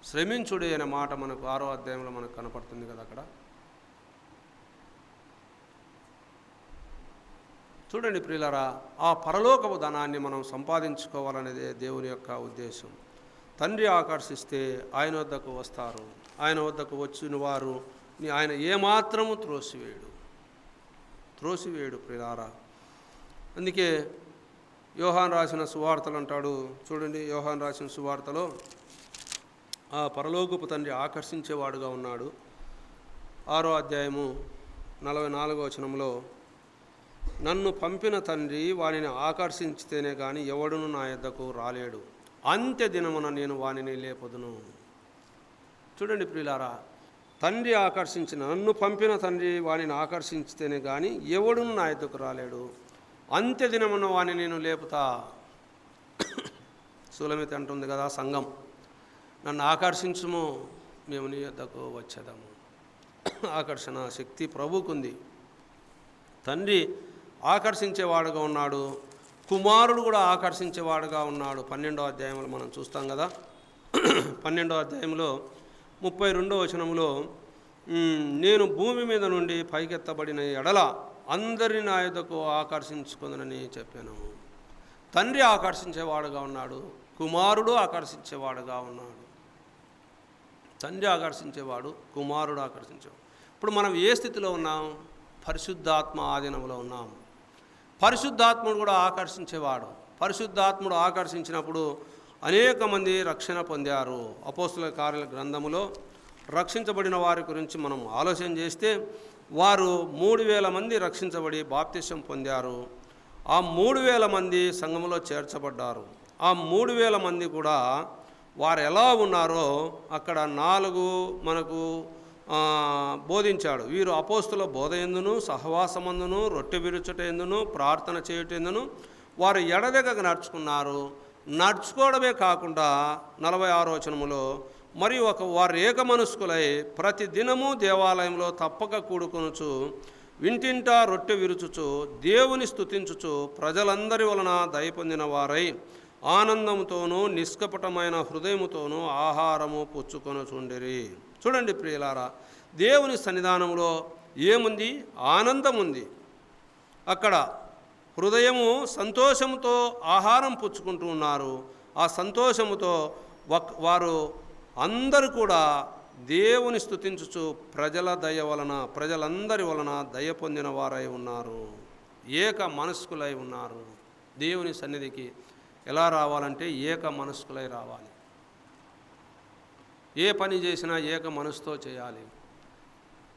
శ్రమించుడి అనే మాట మనకు 6వ అధ్యాయంలో మనకు కనపడుతుంది కదా. అక్కడ చూడండి ప్రియులారా, ఆ పరలోకపు ధనాన్ని మనం సంపాదించుకోవాలనేదే దేవుని యొక్క ఉద్దేశం. తండ్రి ఆకర్షిస్తే ఆయన వద్దకు వస్తారు. ఆయన వద్దకు వచ్చిన వారు ఆయన ఏమాత్రము త్రోసివేయడు ప్రియులారా. అందుకే యోహాను రాసిన సువార్తలు అంటాడు. చూడండి, యోహాను రాసిన సువార్తలో ఆ పరలోకపు తండ్రి ఆకర్షించేవాడుగా ఉన్నాడు. 6వ అధ్యాయము 44వ వచనంలో, నన్ను పంపిన తండ్రి వానిని ఆకర్షించితేనే కానీ ఎవడును నా యొద్దకు రాలేడు, అంత్య దినమున నేను వానిని లేపదును. చూడండి ప్రియులారా, నన్ను పంపిన తండ్రి వానిని ఆకర్షించితేనే కానీ ఎవడును నా యొద్దకు రాలేడు, అంత్య దినమున వాని నేను లేపుతా. సులమితి అంటుంది కదా సంఘం, నన్ను ఆకర్షించుము, మేము నీ యొద్దకు వచ్చేదాము. ఆకర్షణ శక్తి ప్రభువుకుంది. తండ్రి ఆకర్షించేవాడుగా ఉన్నాడు, కుమారుడు కూడా ఆకర్షించేవాడుగా ఉన్నాడు. 12వ అధ్యాయంలో మనం చూస్తాం కదా. 12వ అధ్యాయంలో 32వ వచనంలో, నేను భూమి మీద నుండి పైకెత్తబడిన ఎడల అందరినీ నా యొద్దకు ఆకర్షించుకుందని చెప్పాను. తండ్రి ఆకర్షించేవాడుగా ఉన్నాడు, కుమారుడు ఆకర్షించేవాడుగా ఉన్నాడు. తండ్రి ఆకర్షించేవాడు, కుమారుడు ఆకర్షించేవాడు. ఇప్పుడు మనం ఏ స్థితిలో ఉన్నాం? పరిశుద్ధాత్మ ఆధీనంలో ఉన్నాం. పరిశుద్ధాత్ముడు కూడా ఆకర్షించేవాడు. పరిశుద్ధాత్ముడు ఆకర్షించినప్పుడు అనేక మంది రక్షణ పొందారు. అపోస్తుల కార్యాల గ్రంథములో రక్షించబడిన వారి గురించి మనం ఆలోచన చేస్తే వారు 3000 మంది రక్షించబడి బాప్తిసం పొందారు. ఆ 3,000 మంది సంఘంలో చేర్చబడ్డారు. ఆ 3,000 మంది కూడా వారు ఎలా ఉన్నారో అక్కడ 4 మనకు బోధించాడు. వీరు అపోస్తుల బోధ ఎందును, సహవాసమందును, రొట్టె విరుచుట ఎందును, ప్రార్థన చేయుట ఎందును వారు ఎడదెగక నడుచుకున్నారు. నడుచుకోవడమే కాకుండా 46వ వచనములో మరియు వారు ఏక మనస్కులై ప్రతి దినము దేవాలయంలో తప్పక కూడుకొనుచు వింటింటా రొట్టె విరుచుచు దేవుని స్తుతించుచు ప్రజలందరి వలన దయ పొందిన వారై ఆనందంతోనూ నిష్కపటమైన హృదయముతోనూ ఆహారము పుచ్చుకొనుచుండిరి. చూడండి ప్రియులారా, దేవుని సన్నిధానంలో ఏముంది? ఆనందం ఉంది. అక్కడ హృదయము సంతోషముతో ఆహారం పుచ్చుకుంటూ ఉన్నారు. ఆ సంతోషముతో వారు అందరూ కూడా దేవుని స్తుతించుచు ప్రజలందరి వలన దయ పొందిన వారై ఉన్నారు. ఏక మనస్కులై ఉన్నారు. దేవుని సన్నిధికి ఎలా రావాలంటే ఏక మనస్కులై రావాలి. ఏ పని చేసినా ఏక మనసుతో చేయాలి.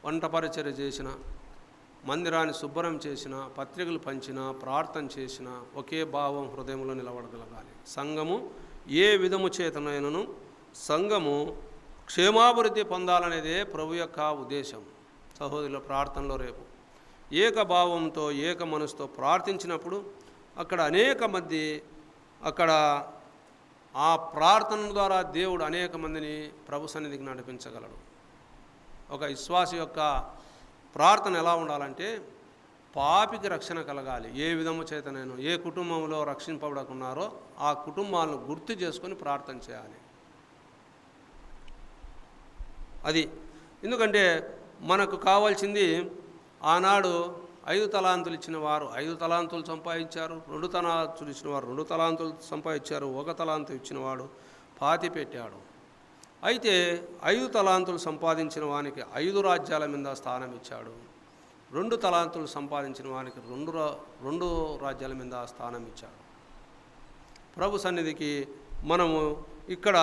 వంట పరిచర్య చేసిన, మందిరాన్ని శుభ్రం చేసిన, పత్రికలు పంచిన, ప్రార్థన చేసిన ఒకే భావం హృదయంలో నిలబడగలగాలి. సంఘము ఏ విధము చేతనైనను సంఘము క్షేమాభివృద్ధి పొందాలనేదే ప్రభు యొక్క ఉద్దేశం. సహోదరుల ప్రార్థనలో రేపు ఏకభావంతో ఏక మనసుతో ప్రార్థించినప్పుడు అక్కడ అనేక మంది అక్కడ ఆ ప్రార్థన ద్వారా దేవుడు అనేక మందిని ప్రభు సన్నిధికి నడిపించగలడు. ఒక విశ్వాసి యొక్క ప్రార్థన ఎలా ఉండాలంటే పాపికి రక్షణ కలగాలి. ఏ విధము చేతనైనా ఏ కుటుంబంలో రక్షింపబడకున్నారో ఆ కుటుంబాలను గుర్తు చేసుకొని ప్రార్థన చేయాలి. అది ఎందుకంటే మనకు కావాల్సింది ఆనాడు 5 తలాంతులు ఇచ్చిన వారు 5 తలాంతులు సంపాదించారు, 2 తలాంతులు ఇచ్చిన వారు 2 తలాంతులు సంపాదించారు, 1 తలాంతు ఇచ్చినవాడు పాతి పెట్టాడు. అయితే 5 తలాంతులు సంపాదించిన వానికి 5 రాజ్యాల మీద స్థానం ఇచ్చాడు. 2 తలాంతులు సంపాదించిన వానికి 2 రాజ్యాల మీద స్థానం ఇచ్చాడు. ప్రభు సన్నిధికి మనము ఇక్కడ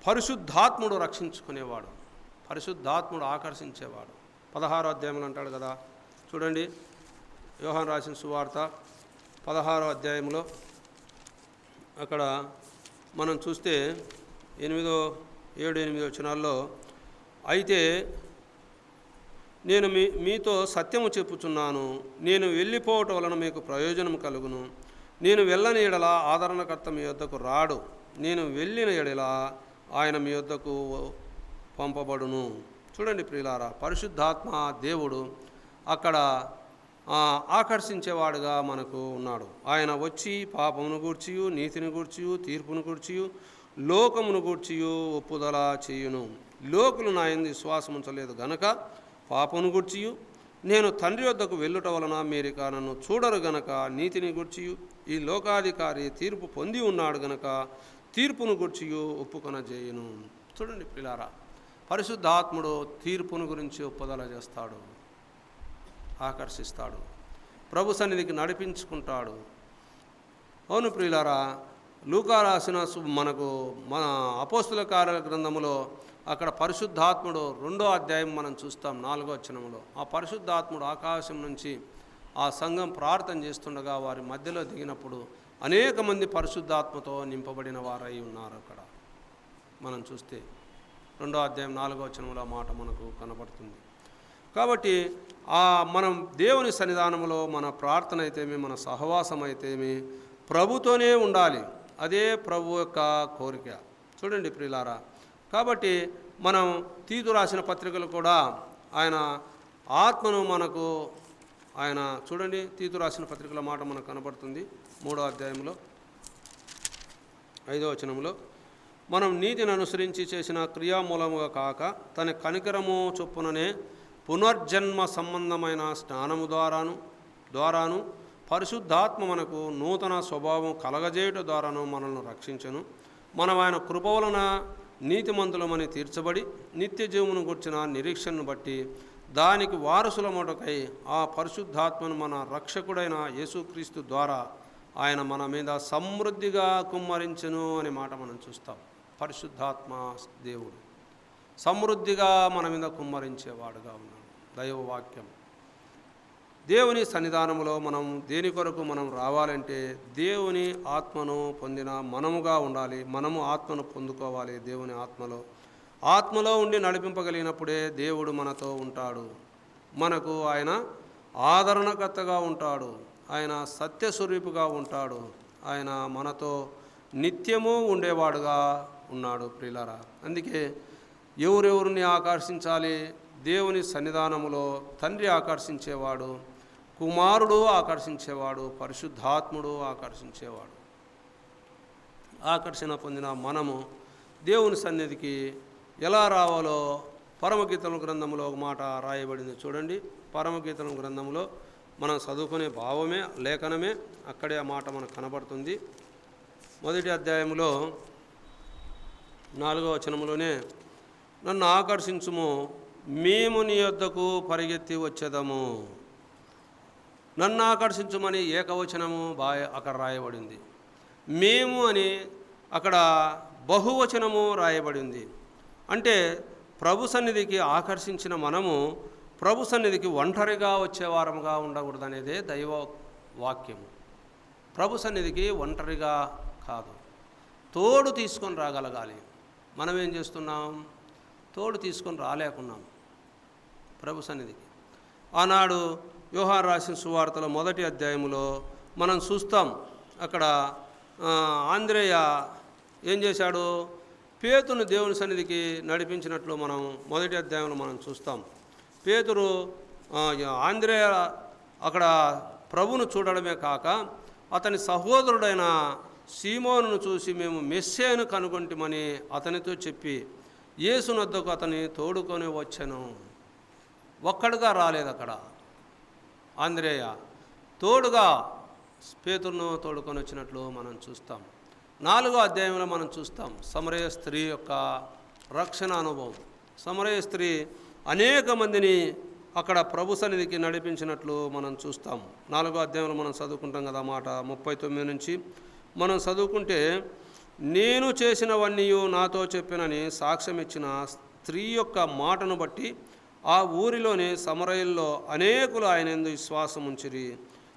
పరిశుద్ధాత్ముడు రక్షించుకునేవాడు, పరిశుద్ధాత్ముడు ఆకర్షించేవాడు. 16వ అధ్యాయంలో అంటాడు కదా, చూడండి యోహాను రాసిన సువార్త 16వ అధ్యాయంలో అక్కడ మనం చూస్తే 7-8 వచనాల్లో, అయితే నేను మీతో సత్యము చెప్పుచున్నాను, నేను వెళ్ళిపోవటం వలన మీకు ప్రయోజనం కలుగును. నేను వెళ్ళని ఎడల ఆదరణకర్త మీ యొద్దకు రాడు, నేను వెళ్ళిన ఎడల ఆయన మీ యొద్దకు పంపబడును. చూడండి ప్రియులారా, పరిశుద్ధాత్మ దేవుడు అక్కడ ఆకర్షించేవాడుగా మనకు ఉన్నాడు. ఆయన వచ్చి పాపమును గూర్చియు, నీతిని గూర్చియు, తీర్పును గూర్చియు, లోకమును గూర్చియు ఒప్పుదల చేయును. లోకులు నా యందు విశ్వాసం ఉంచలేదు గనక పాపమును గూర్చియు, నేను తండ్రి వద్దకు వెళ్ళుట వలన మీరిక నన్ను చూడరు గనక నీతిని గూర్చియు, ఈ లోకాధికారి తీర్పు పొంది ఉన్నాడు గనక తీర్పును గూర్చియు ఒప్పుకొనజేయును. చూడండి ప్రియులారా, పరిశుద్ధాత్ముడు తీర్పును గురించి ఒప్పుదల చేస్తాడు, ఆకర్షిస్తాడు, ప్రభు సన్నిధికి నడిపించుకుంటాడు. అవును ప్రియులారా, లూకా రాసిన మన అపోస్తుల కార్యాల గ్రంథములో అక్కడ పరిశుద్ధాత్ముడు 2వ అధ్యాయం మనం చూస్తాం 4వ వచనములో. ఆ పరిశుద్ధాత్ముడు ఆకాశం నుంచి ఆ సంఘం ప్రార్థన చేస్తుండగా వారి మధ్యలో దిగినప్పుడు అనేక మంది పరిశుద్ధాత్మతో నింపబడిన వారై ఉన్నారు. అక్కడ మనం చూస్తే 2వ అధ్యాయం 4వ వచనంలో మాట మనకు కనబడుతుంది. కాబట్టి మనం దేవుని సన్నిధానంలో మన ప్రార్థన అయితేమి, మన సహవాసం అయితేమి ప్రభుతోనే ఉండాలి. అదే ప్రభు యొక్క కోరిక. చూడండి ప్రియులారా, కాబట్టి మనం తీతు రాసిన పత్రికలు కూడా ఆయన ఆత్మను మనకు ఆయన చూడండి, తీతు రాసిన పత్రికల మాట మనకు కనబడుతుంది 3వ అధ్యాయంలో 5వ వచనంలో, మనం నీతిని అనుసరించి చేసిన క్రియామూలముగా కాక తన కనికరము చొప్పుననే పునర్జన్మ సంబంధమైన స్నానము ద్వారాను పరిశుద్ధాత్మ మనకు నూతన స్వభావం కలగజేయుట ద్వారాను మనల్ని రక్షించను. మనం ఆయన కృప వలన నీతిమంతులమని తీర్చబడి నిత్య జీవమును గుర్చిన నిరీక్షణను బట్టి దానికి వారసులముటకై ఆ పరిశుద్ధాత్మను మన రక్షకుడైన యేసుక్రీస్తు ద్వారా ఆయన మన మీద సమృద్ధిగా కుమ్మరించెను అనే మాట మనం చూస్తాం. పరిశుద్ధాత్మ దేవుడు సమృద్ధిగా మన మీద కుమ్మరించేవాడుగా ఉన్నాడు. దైవవాక్యం దేవుని సన్నిధానంలో మనం దేని కొరకు మనం రావాలంటే దేవుని ఆత్మను పొందిన మనముగా ఉండాలి. మనము ఆత్మను పొందుకోవాలి. దేవుని ఆత్మలో ఉండి నడిపింపగలిగినప్పుడే దేవుడు మనతో ఉంటాడు. మనకు ఆయన ఆదరణకర్తగా ఉంటాడు. ఆయన సత్యస్వరూపుగా ఉంటాడు. ఆయన మనతో నిత్యము ఉండేవాడుగా ఉన్నాడు. ప్రియులారా, అందుకే ఎవరెవరిని ఆకర్షించాలి? దేవుని సన్నిధానములో తండ్రి ఆకర్షించేవాడు, కుమారుడు ఆకర్షించేవాడు, పరిశుద్ధాత్ముడు ఆకర్షించేవాడు. ఆకర్షణ పొందిన మనము దేవుని సన్నిధికి ఎలా రావాలో పరమగీతముల గ్రంథంలో ఒక మాట రాయబడింది. చూడండి, పరమగీతముల గ్రంథంలో మనం చదువుకునే భావమే లేఖనమే అక్కడే ఆ మాట మనకు కనబడుతుంది. 1వ అధ్యాయంలో 4వ వచనంలోనే, నన్ను ఆకర్షించుము, మేము నీ యొద్దకు పరిగెత్తి వచ్చేదము. నన్ను ఆకర్షించుమని ఏకవచనము అక్కడ రాయబడింది. మేము అని అక్కడ బహువచనము రాయబడింది. అంటే ప్రభు సన్నిధికి ఆకర్షించిన మనము ప్రభు సన్నిధికి ఒంటరిగా వచ్చేవారముగా ఉండకూడదనేదే దైవ వాక్యము. ప్రభు సన్నిధికి ఒంటరిగా కాదు, తోడు తీసుకొని రాగలగాలి. మనం ఏం చేస్తున్నాం? తోడు తీసుకొని రాలేకున్నాం ప్రభు సన్నిధికి. ఆనాడు యోహాను రాసిన సువార్తలో 1వ అధ్యాయంలో మనం చూస్తాం. అక్కడ ఆంద్రేయ ఏం చేశాడు? పేతురును దేవుని సన్నిధికి నడిపించినట్లు మనం 1వ అధ్యాయంలో మనం చూస్తాం. పేతురు ఆంద్రేయ అక్కడ ప్రభును చూడడమే కాక అతని సహోదరుడైన సీమోనును చూసి మేము మెస్సేను కనుగొంటిమని అతనితో చెప్పి యేసునొద్దకు అతని తోడుకొని వచ్చాను. ఒక్కడుగా రాలేదు అక్కడ ఆంద్రేయ, తోడుగా పేతురును తోడుకొని వచ్చినట్లు మనం చూస్తాం. 4వ అధ్యాయంలో మనం చూస్తాం సమరయ స్త్రీ యొక్క రక్షణ అనుభవం. సమరయ స్త్రీ అనేక మందిని అక్కడ ప్రభు సన్నిధికి నడిపించినట్లు మనం చూస్తాం. 4వ అధ్యాయంలో మనం చదువుకుంటాం కదా, మాట 39 నుంచి మనం చదువుకుంటే, నేను చేసినవన్నీ నాతో చెప్పినని సాక్ష్యం ఇచ్చిన స్త్రీ యొక్క మాటను బట్టి ఆ ఊరిలోని సమరయుల్లో అనేకులు ఆయన యందు విశ్వాసం ఉంచిరి.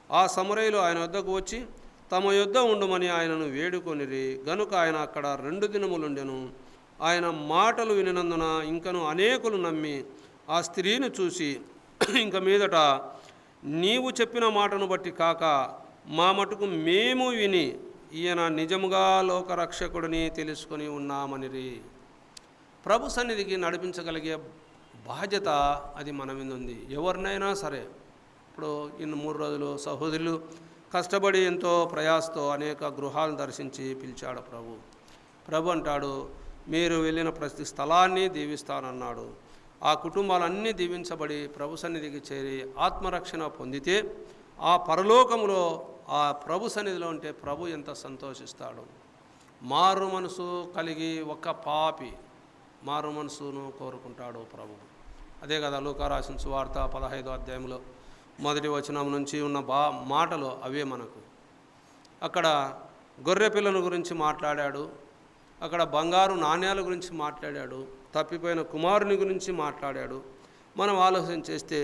ఆ సమరయులు ఆయన వద్దకు వచ్చి తమ యొద్ద ఉండుమని ఆయనను వేడుకొనిరి. గనుక ఆయన అక్కడ 2 దినములుండెను. ఆయన మాటలు వినినందున ఇంకను అనేకులు నమ్మి ఆ స్త్రీని చూసి, ఇంక మీదట నీవు చెప్పిన మాటను బట్టి కాక మా మటుకు మేము విని ఈయన నిజముగా లోకరక్షకుడిని తెలుసుకొని ఉన్నామనిరి. ప్రభు సన్నిధికి నడిపించగలిగే బాధ్యత అది మన మీద ఉంది. ఎవరినైనా సరే, ఇప్పుడు ఇన్ని 3 రోజులు సహోదరులు కష్టపడి ఎంతో ప్రయాసతో అనేక గృహాలను దర్శించి పిలిచాడు ప్రభు అంటాడు, మీరు వెళ్ళిన ప్రతి స్థలాన్ని దీవిస్తానన్నాడు. ఆ కుటుంబాలన్నీ దీవించబడి ప్రభు సన్నిధికి చేరి ఆత్మరక్షణ పొందితే ఆ పరలోకములో ఆ ప్రభు సన్నిధిలో ఉంటే ప్రభు ఎంత సంతోషిస్తాడు. మారు మనసు కలిగి ఒక్క పాపి మారు మనసును కోరుకుంటాడు ప్రభు. అదే కదా లూకా రాసిన సువార్త 15వ అధ్యాయంలో 1వ వచనం నుంచి ఉన్న మాటలు అవే మనకు. అక్కడ గొర్రె పిల్లను గురించి మాట్లాడాడు, అక్కడ బంగారు నాణ్యాల గురించి మాట్లాడాడు, తప్పిపోయిన కుమారుని గురించి మాట్లాడాడు. మనం ఆలోచన చేస్తే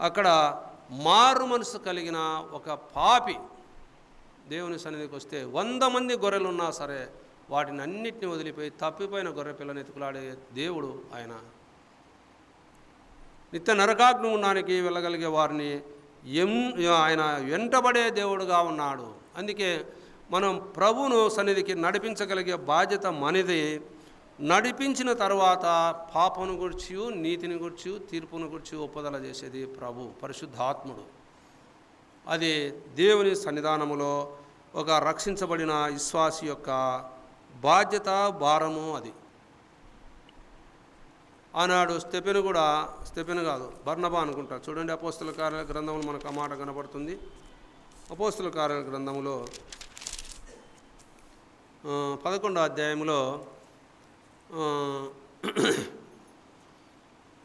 అక్కడ మారు మనసు కలిగిన ఒక పాపి దేవుని సన్నిధికి వస్తే 100 మంది గొర్రెలు ఉన్నా సరే వాటిని అన్నిటిని వదిలిపోయి తప్పిపోయిన గొర్రె పిల్లని ఎత్తుకులాడే దేవుడు ఆయన. నిత్య నరకాగ్ని ఉన్నానికి వెళ్ళగలిగే వారిని ఆయన వెంటబడే దేవుడుగా ఉన్నాడు. అందుకే మనం ప్రభువును సన్నిధికి నడిపించగలిగే బాధ్యత మనది. నడిపించిన తర్వాత పాపను గురించి, నీతిని గురించి, తీర్పును గురించి ఒప్పుదల చేసేది ప్రభు, పరిశుద్ధాత్ముడు. అది దేవుని సన్నిధానములో ఒక రక్షించబడిన విశ్వాసి యొక్క బాధ్యత, భారము అది. ఆనాడు స్టెఫెను కాదు బర్నబా అనుకుంటారు. చూడండి, అపోస్తల కార్యాల గ్రంథంలో మనకు ఆ మాట కనబడుతుంది. అపోస్తల కార్యాల గ్రంథంలో 11వ అధ్యాయంలో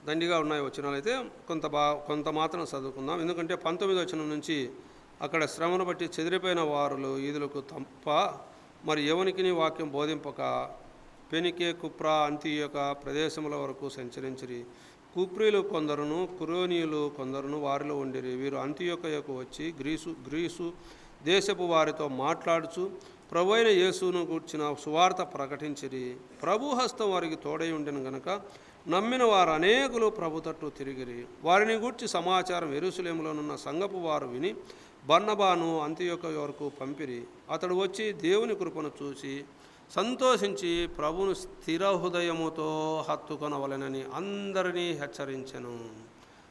దండిగా ఉన్నాయి వచనాలు, అయితే కొంత మాత్రం చదువుకుందాం. ఎందుకంటే 19వ వచనం నుంచి అక్కడ శ్రమను బట్టి చెదిరిపోయిన వారులు ఈదులకు తప్ప మరి ఎవనికి వాక్యం బోధింపక పెనికే, కుప్రా, అంతియోక ప్రదేశముల వరకు సంచరించిరి. కుప్రీలు కొందరును కురోనీయులు కొందరును వారిలో ఉండిరి. వీరు అంతియొకయకు వచ్చి గ్రీసు దేశపు వారితో మాట్లాడుచు ప్రభు అయిన యేసును గూర్చిన సువార్త ప్రకటించిరి. ప్రభు హస్తం వారికి తోడై ఉండెను గనుక నమ్మిన వారు అనేకులు ప్రభు తట్టు తిరిగిరి. వారిని గూర్చి సమాచారం యెరూషలేములోనున్న సంఘపు వారు విని బర్నబాను అంతియొక వరకు పంపిరి. అతడు వచ్చి దేవుని కృపను చూసి సంతోషించి ప్రభువును స్థిర హృదయముతో హత్తుకొనవలెనని అందరినీ హెచ్చరించెను.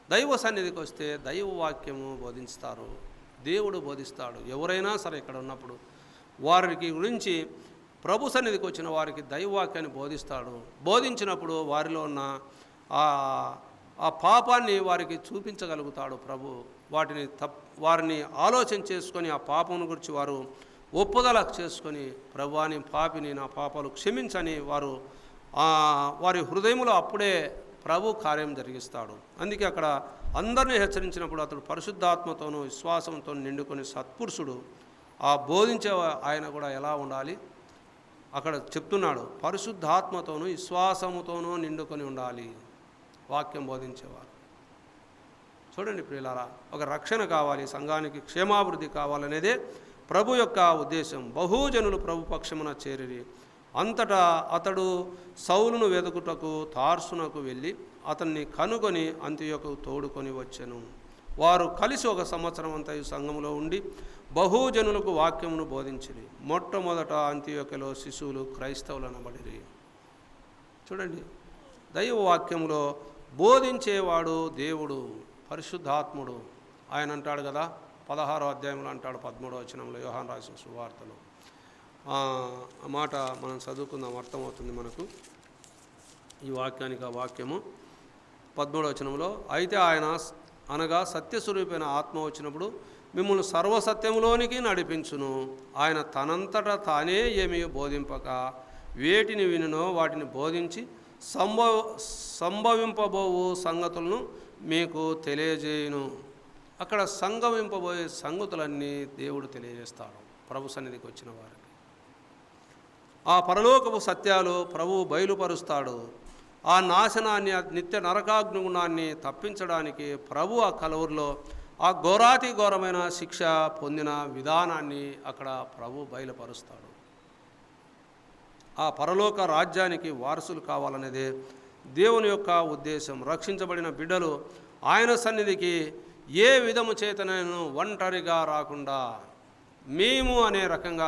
దైవ సన్నిధికి వస్తే దైవ వాక్యము బోధిస్తారు, దేవుడు బోధిస్తాడు. ఎవరైనా సరే ఇక్కడ ఉన్నప్పుడు వారికి గురించి ప్రభు సన్నిధికి వచ్చిన వారికి దైవవాక్యాన్ని బోధిస్తాడు. బోధించినప్పుడు వారిలో ఉన్న ఆ పాపాన్ని వారికి చూపించగలుగుతాడు ప్రభు. వారిని ఆలోచన చేసుకొని ఆ పాపం గురించి వారు ఒప్పుదల చేసుకొని ప్రభువాని పాపిని నా పాపాలు క్షమించని వారి హృదయంలో అప్పుడే ప్రభు కార్యం జరిగిస్తాడు. అందుకే అక్కడ అందరినీ హెచ్చరించినప్పుడు అతడు పరిశుద్ధాత్మతోనూ విశ్వాసంతో నిండుకొని సత్పురుషుడు. ఆ బోధించే ఆయన కూడా ఎలా ఉండాలి అక్కడ చెప్తున్నాడు. పరిశుద్ధాత్మతోనూ విశ్వాసముతోనూ నిండుకొని ఉండాలి వాక్యం బోధించేవారు. చూడండి ప్రియులారా, ఒక రక్షణ కావాలి, సంఘానికి క్షేమాభివృద్ధి కావాలనేదే ప్రభు యొక్క ఉద్దేశం. బహుజనులు ప్రభు పక్షమున చేరిరి. అంతటా అతడు సౌలును వెతుకుటకు తార్సునకు వెళ్ళి అతన్ని కనుగొని అంతియొకకు తోడుకొని వచ్చెను. వారు కలిసి 1 సంవత్సరం అంతా ఈ సంఘములో ఉండి బహుజనులకు వాక్యమును బోధించిరి. మొట్టమొదట అంతియొకలో శిశువులు క్రైస్తవులనబడిరి. చూడండి, దైవ వాక్యములో బోధించేవాడు దేవుడు, పరిశుద్ధాత్ముడు. ఆయన అంటాడు కదా, 16వ అధ్యాయంలో అంటాడు, 13వ వచనంలో యోహాను రాసిన సువార్తలో ఆ మాట మనం చదువుకుందాం, అర్థమవుతుంది మనకు ఈ వాక్యానికి. ఆ వాక్యము 13వ వచనంలో, అయితే ఆయన అనగా సత్యస్వరూపైన ఆత్మ వచ్చినప్పుడు మిమ్మల్ని సర్వసత్యములోనికి నడిపించును. ఆయన తనంతటా తానే ఏమీ బోధింపక వేటిని వినునో వాటిని బోధించి సంభవింపబోవు సంగతులను మీకు తెలియజేయును. అక్కడ సంభవింపబోయే సంగతులన్నీ దేవుడు తెలియజేస్తాడు ప్రభు సన్నిధికి వచ్చిన వారికి. ఆ పరలోకపు సత్యాలు ప్రభువు బయలుపరుస్తాడు. ఆ నాశనాన్ని, నిత్య నరకాగ్నిగుణాన్ని తప్పించడానికి ప్రభు ఆ కలవరిలో ఆ ఘోరాతి ఘోరమైన శిక్ష పొందిన విధానాన్ని అక్కడ ప్రభు బయలుపరుస్తాడు. ఆ పరలోక రాజ్యానికి వారసులు కావాలనేదే దేవుని యొక్క ఉద్దేశం. రక్షించబడిన బిడ్డలు ఆయన సన్నిధికి ఏ విధము చేతనైనా ఒంటరిగా రాకుండా మేము అనే రకంగా